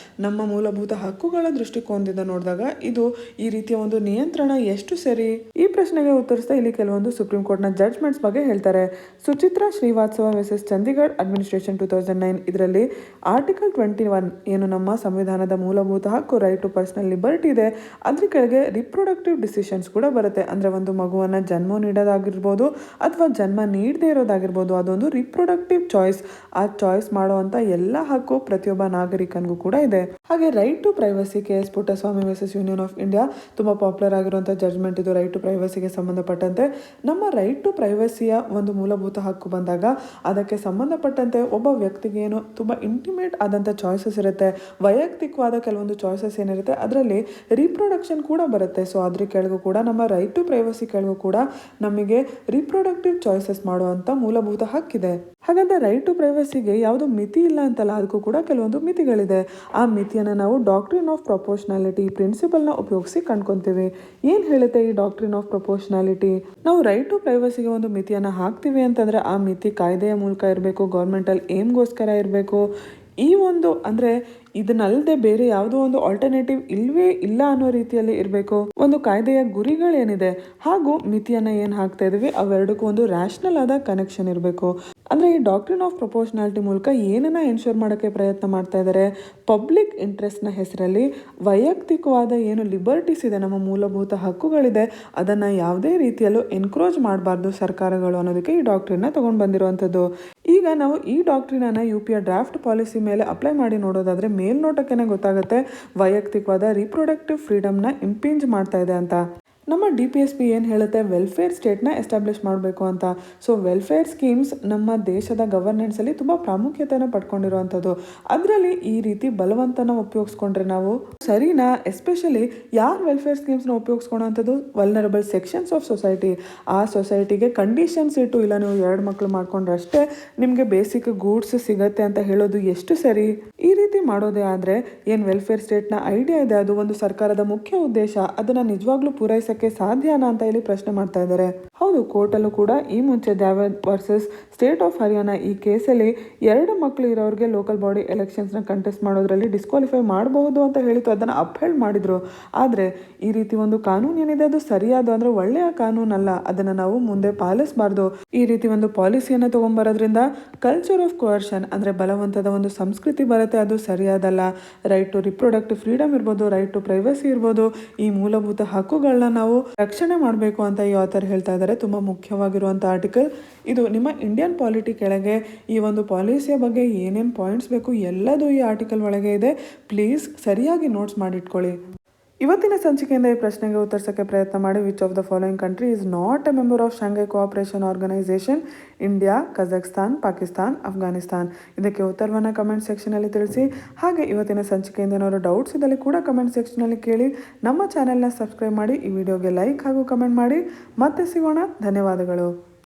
ನಮ್ಮ ಮೂಲಭೂತ ಹಕ್ಕುಗಳ ದೃಷ್ಟಿಕೋನದಿಂದ ನೋಡಿದಾಗ ಇದು ಈ ರೀತಿಯ ಒಂದು ನಿಯಂತ್ರಣ ಎಷ್ಟು ಸರಿ? ಈ ಪ್ರಶ್ನೆಗೆ ಉತ್ತರಿಸ್ತಾ ಇಲ್ಲಿ ಕೆಲವೊಂದು ಸುಪ್ರೀಂ ಕೋರ್ಟ್ನ ಜಡ್ಜ್ಮೆಂಟ್ಸ್ ಬಗ್ಗೆ ಹೇಳ್ತಾರೆ. ಸುಚಿತ್ರಾ ಶ್ರೀವಾತ್ಸವ ವರ್ಸಸ್ ಚಂಡೀಗಢ ಅಡ್ಮಿನಿಸ್ಟ್ರೇಷನ್ 2009 ಇದರಲ್ಲಿ ಆರ್ಟಿಕಲ್ 21 ಏನು ನಮ್ಮ ಸಂವಿಧಾನದ ಮೂಲಭೂತ ಹಕ್ಕು, ರೈಟ್ ಟು ಪರ್ಸನಲ್ ಲಿಬರ್ಟಿ ಇದೆ, ಅದ್ರ ಕೆಳಗೆ ರಿಪ್ರೊಡಕ್ಟಿವ್ ಡಿಸಿಷನ್ಸ್ ಕೂಡ ಬರುತ್ತೆ. ಅಂದರೆ ಒಂದು ಮಗುವನ್ನು ಜನ್ಮ ನೀಡೋದಾಗಿರ್ಬೋದು ಅಥವಾ ಜನ್ಮ ನೀಡದೇ ಇರೋದಾಗಿರ್ಬೋದು, ಅದೊಂದು ರಿಪ್ರೊಡಕ್ಟಿವ್ ಚಾಯ್ಸ್. ಆ ಚಾಯ್ಸ್ ಮಾಡುವಂಥ ಎಲ್ಲ ಹಕ್ಕು ಪ್ರತಿಯೊಬ್ಬ ನಾಗರಿಕನಿಗೂ ಕೂಡ ಇದೆ. ಹಾಗೆ right to privacy, KS Puttaswamy versus union of India ತುಂಬ ಪಾಪ್ಯುಲರ್ ಆಗಿರುವಂಥ ಜಡ್ಜ್ಮೆಂಟ್ ಇದು. ರೈಟ್ ಟು ಪ್ರೈವಸಿಗೆ ಸಂಬಂಧಪಟ್ಟಂತೆ ನಮ್ಮ ರೈಟ್ ಟು ಪ್ರೈವಸಿಯ ಒಂದು ಮೂಲಭೂತ ಹಕ್ಕು ಬಂದಾಗ ಅದಕ್ಕೆ ಸಂಬಂಧಪಟ್ಟಂತೆ ಒಬ್ಬ ವ್ಯಕ್ತಿಗೆ ಏನು ತುಂಬ ಇಂಟಿಮೇಟ್ ಆದಂಥ ಚಾಯ್ಸಸ್ ಇರುತ್ತೆ, ವೈಯಕ್ತಿಕವಾದ ಕೆಲವೊಂದು ಚಾಯ್ಸಸ್ ಏನಿರುತ್ತೆ, ಅದರಲ್ಲಿ ರೀಪ್ರೊಡಕ್ಷನ್ ಕೂಡ ಬರುತ್ತೆ. ಸೊ ಅದ್ರ ಕೆಳಗೂ ಕೂಡ ನಮ್ಮ ರೈಟ್ ಟು ಪ್ರೈವಸಿ ಕೆಳಗೂ ಕೂಡ ನಮಗೆ ರೀಪ್ರೊಡಕ್ಟಿವ್ ಚಾಯ್ಸಸ್ ಮಾಡುವಂಥ ಮೂಲಭೂತ ಹಕ್ಕಿದೆ. ಹಾಗಂತ ರೈಟ್ ಟು ಪ್ರೈವಸಿಗೆ ಯಾವುದೋ ಮಿತಿ ಇಲ್ಲ ಅಂತಲ್ಲ, ಅದಕ್ಕೂ ಕೂಡ ಕೆಲವೊಂದು ಮಿತಿಗಳಿದೆ. ಆ ಮಿತಿಯನ್ನು ನಾವು ಡಾಕ್ಟ್ರಿನ್ ಆಫ್ ಪ್ರೊಪೋರ್ಷನಾಲಿಟಿ ಪ್ರಿನ್ಸಿಪಲ್ನ ಉಪಯೋಗಿಸಿ ಕಂಡ್ಕೊತೀವಿ. ಏನು ಹೇಳುತ್ತೆ ಈ ಡಾಕ್ಟ್ರಿನ್ ಆಫ್ ಪ್ರೊಪೋರ್ಷನಾಲಿಟಿ? ನಾವು ರೈಟ್ ಟು ಪ್ರೈವಸಿಗೆ ಒಂದು ಮಿತಿಯನ್ನು ಹಾಕ್ತೀವಿ ಅಂತಂದರೆ ಆ ಮಿತಿ ಕಾಯ್ದೆಯ ಮೂಲಕ ಇರಬೇಕು, ಗೌರ್ಮೆಂಟಲ್ ಏಮ್ಗೋಸ್ಕರ ಇರಬೇಕು. ಈ ಒಂದು ಅಂದರೆ ಇದನ್ನಲ್ಲದೆ ಬೇರೆ ಯಾವುದೋ ಒಂದು ಆಲ್ಟರ್ನೇಟಿವ್ ಇಲ್ವೇ ಇಲ್ಲ ಅನ್ನೋ ರೀತಿಯಲ್ಲಿ ಇರಬೇಕು. ಒಂದು ಕಾಯ್ದೆಯ ಗುರಿಗಳೇನಿದೆ ಹಾಗೂ ಮಿತಿಯನ್ನು ಏನು ಹಾಕ್ತಾ ಇದೀವಿ ಅವೆರಡಕ್ಕೂ ಒಂದು ರ್ಯಾಷನಲ್ ಆದ ಕನೆಕ್ಷನ್ ಇರಬೇಕು. ಅಂದರೆ ಈ ಡಾಕ್ಟ್ರಿನ್ ಆಫ್ ಪ್ರೊಪೋರ್ಷನಾಲಿಟಿ ಮೂಲಕ ಏನನ್ನ ಎನ್ಶೋರ್ ಮಾಡೋಕ್ಕೆ ಪ್ರಯತ್ನ ಮಾಡ್ತಾ ಇದ್ದಾರೆ? ಪಬ್ಲಿಕ್ ಇಂಟ್ರೆಸ್ಟ್ನ ಹೆಸರಲ್ಲಿ ವೈಯಕ್ತಿಕವಾದ ಏನು ಲಿಬರ್ಟೀಸ್ ಇದೆ, ನಮ್ಮ ಮೂಲಭೂತ ಹಕ್ಕುಗಳಿದೆ, ಅದನ್ನು ಯಾವುದೇ ರೀತಿಯಲ್ಲೂ ಎನ್ಕ್ರೋಚ್ ಮಾಡಬಾರ್ದು ಸರ್ಕಾರಗಳು ಅನ್ನೋದಕ್ಕೆ ಈ ಡಾಕ್ಟ್ರಿನ ತೊಗೊಂಡು ಬಂದಿರುವಂಥದ್ದು. ಈಗ ನಾವು ಈ ಡಾಕ್ಟ್ರಿನನ್ನು UPಯ ಡ್ರಾಫ್ಟ್ ಪಾಲಿಸಿ ಮೇಲೆ ಅಪ್ಲೈ ಮಾಡಿ ನೋಡೋದಾದರೆ ಮೇಲ್ನೋಟಕ್ಕೆ ಗೊತ್ತಾಗುತ್ತೆ ವೈಯಕ್ತಿಕವಾದ ರಿಪ್ರೊಡಕ್ಟಿವ್ ಫ್ರೀಡಮ್ನ ಇಂಪಿಂಜ್ ಮಾಡ್ತಾ ಇದೆ ಅಂತ. ನಮ್ಮ DPSP ಏನು ಹೇಳುತ್ತೆ, ವೆಲ್ಫೇರ್ ಸ್ಟೇಟ್ನ ಎಸ್ಟಾಬ್ಲಿಷ್ ಮಾಡಬೇಕು ಅಂತ. ಸೊ ವೆಲ್ಫೇರ್ ಸ್ಕೀಮ್ಸ್ ನಮ್ಮ ದೇಶದ ಗವರ್ನೆನ್ಸಲ್ಲಿ ತುಂಬ ಪ್ರಾಮುಖ್ಯತೆಯನ್ನು ಪಡ್ಕೊಂಡಿರುವಂಥದ್ದು. ಅದರಲ್ಲಿ ಈ ರೀತಿ ಬಲವಂತನ ಉಪಯೋಗಿಸ್ಕೊಂಡ್ರೆ ನಾವು ಸರಿನಾ? ಎಸ್ಪೆಷಲಿ ಯಾರು ವೆಲ್ಫೇರ್ ಸ್ಕೀಮ್ಸ್ನ ಉಪಯೋಗಿಸ್ಕೊಳ್ಳೋವಂಥದ್ದು? Vulnerable sections of society. ಆ ಸೊಸೈಟಿಗೆ ಕಂಡೀಷನ್ಸ್ ಇಟ್ಟು, ಇಲ್ಲ ನೀವು 2 ಮಕ್ಕಳು ಮಾಡ್ಕೊಂಡ್ರೆ ಅಷ್ಟೇ ನಿಮಗೆ ಬೇಸಿಕ್ ಗೂಡ್ಸ್ ಸಿಗತ್ತೆ ಅಂತ ಹೇಳೋದು ಎಷ್ಟು ಸರಿ? ಈ ರೀತಿ ಮಾಡೋದೇ ಆದರೆ ಏನು ವೆಲ್ಫೇರ್ ಸ್ಟೇಟ್ನ ಐಡಿಯಾ ಇದೆ, ಅದು ಒಂದು ಸರ್ಕಾರದ ಮುಖ್ಯ ಉದ್ದೇಶ, ಅದನ್ನು ನಿಜವಾಗ್ಲೂ ಪೂರೈಸಕ್ಕೆ ಸಾಧ್ಯನಾ ಅಂತ ಇಲ್ಲಿ ಪ್ರಶ್ನೆ ಮಾಡ್ತಾ ಇದ್ದಾರೆ. ಹೌದು, ಕೋರ್ಟಲ್ಲೂ ಕೂಡ ಈ ಮುಂಚೆ Javed versus state of Haryana ಈ ಕೇಸಲ್ಲಿ 2 ಮಕ್ಕಳು ಇರೋರಿಗೆ ಲೋಕಲ್ ಬಾಡಿ ಎಲೆಕ್ಷನ್ಸ್ನ ಕಂಟೆಸ್ಟ್ ಮಾಡೋದ್ರಲ್ಲಿ ಡಿಸ್ಕ್ವಾಲಿಫೈ ಮಾಡಬಹುದು ಅಂತ ಹೇಳಿತು. ಅದನ್ನು ಅಪ್ಹೆಲ್ಡ್ ಮಾಡಿದ್ರು. ಆದರೆ ಈ ರೀತಿ ಒಂದು ಕಾನೂನು ಏನಿದೆ ಅದು ಸರಿಯಾದ ಅಂದರೆ ಒಳ್ಳೆಯ ಕಾನೂನಲ್ಲ, ಅದನ್ನು ನಾವು ಮುಂದೆ ಪಾಲಿಸಬಾರ್ದು. ಈ ರೀತಿ ಒಂದು ಪಾಲಿಸಿಯನ್ನು ತಗೊಂಡ್ಬರೋದ್ರಿಂದ ಕಲ್ಚರ್ ಆಫ್ ಕೋಯರ್ಷನ್ ಅಂದರೆ ಬಲವಂತದ ಒಂದು ಸಂಸ್ಕೃತಿ ಬರುತ್ತೆ, ಅದು ಸರಿಯಾದಲ್ಲ. ರೈಟ್ ಟು ರಿಪ್ರೊಡಕ್ಟಿವ್ ಫ್ರೀಡಮ್ ಇರ್ಬೋದು, ರೈಟ್ ಟು ಪ್ರೈವಸಿ ಇರ್ಬೋದು, ಈ ಮೂಲಭೂತ ಹಕ್ಕುಗಳನ್ನ ನಾವು ರಕ್ಷಣೆ ಮಾಡಬೇಕು ಅಂತ ಈ ಆಥರ್ ಹೇಳ್ತಾ ಇದ್ದಾರೆ. ತುಂಬ ಮುಖ್ಯವಾಗಿರುವಂಥ ಆರ್ಟಿಕಲ್ ಇದು. ನಿಮ್ಮ ಇಂಡಿಯನ್ ಪಾಲಿಟಿ ಕೆಳಗೆ ಈ ಒಂದು ಪಾಲಿಸಿಯ ಬಗ್ಗೆ ಏನೇನು ಪಾಯಿಂಟ್ಸ್ ಬೇಕು ಎಲ್ಲದೂ ಈ ಆರ್ಟಿಕಲ್ ಒಳಗೆ ಇದೆ. ಪ್ಲೀಸ್ ಸರಿಯಾಗಿ ನೋಟ್ಸ್ ಮಾಡಿಟ್ಕೊಳ್ಳಿ. ಇವತ್ತಿನ ಸಂಚಿಕೆಯಿಂದ ಈ ಪ್ರಶ್ನೆಗೆ ಉತ್ತರಿಸೋಕ್ಕೆ ಪ್ರಯತ್ನ ಮಾಡಿ. Which of the following country is not a member of Shanghai cooperation organisation? India, Kazakhstan, Pakistan, Afghanistan. ಇದಕ್ಕೆ ಉತ್ತರವನ್ನು ಕಮೆಂಟ್ ಸೆಕ್ಷನಲ್ಲಿ ತಿಳಿಸಿ. ಹಾಗೆ ಇವತ್ತಿನ ಸಂಚಿಕೆಯಿಂದ ಏನಾದ್ರು ಡೌಟ್ಸ್ ಇದ್ದಲ್ಲಿ ಕೂಡ ಕಮೆಂಟ್ ಸೆಕ್ಷನಲ್ಲಿ ಕೇಳಿ. ನಮ್ಮ ಚಾನೆಲ್ನ ಸಬ್ಸ್ಕ್ರೈಬ್ ಮಾಡಿ, ಈ ವಿಡಿಯೋಗೆ ಲೈಕ್ ಹಾಗೂ ಕಮೆಂಟ್ ಮಾಡಿ. ಮತ್ತೆ ಸಿಗೋಣ. ಧನ್ಯವಾದಗಳು.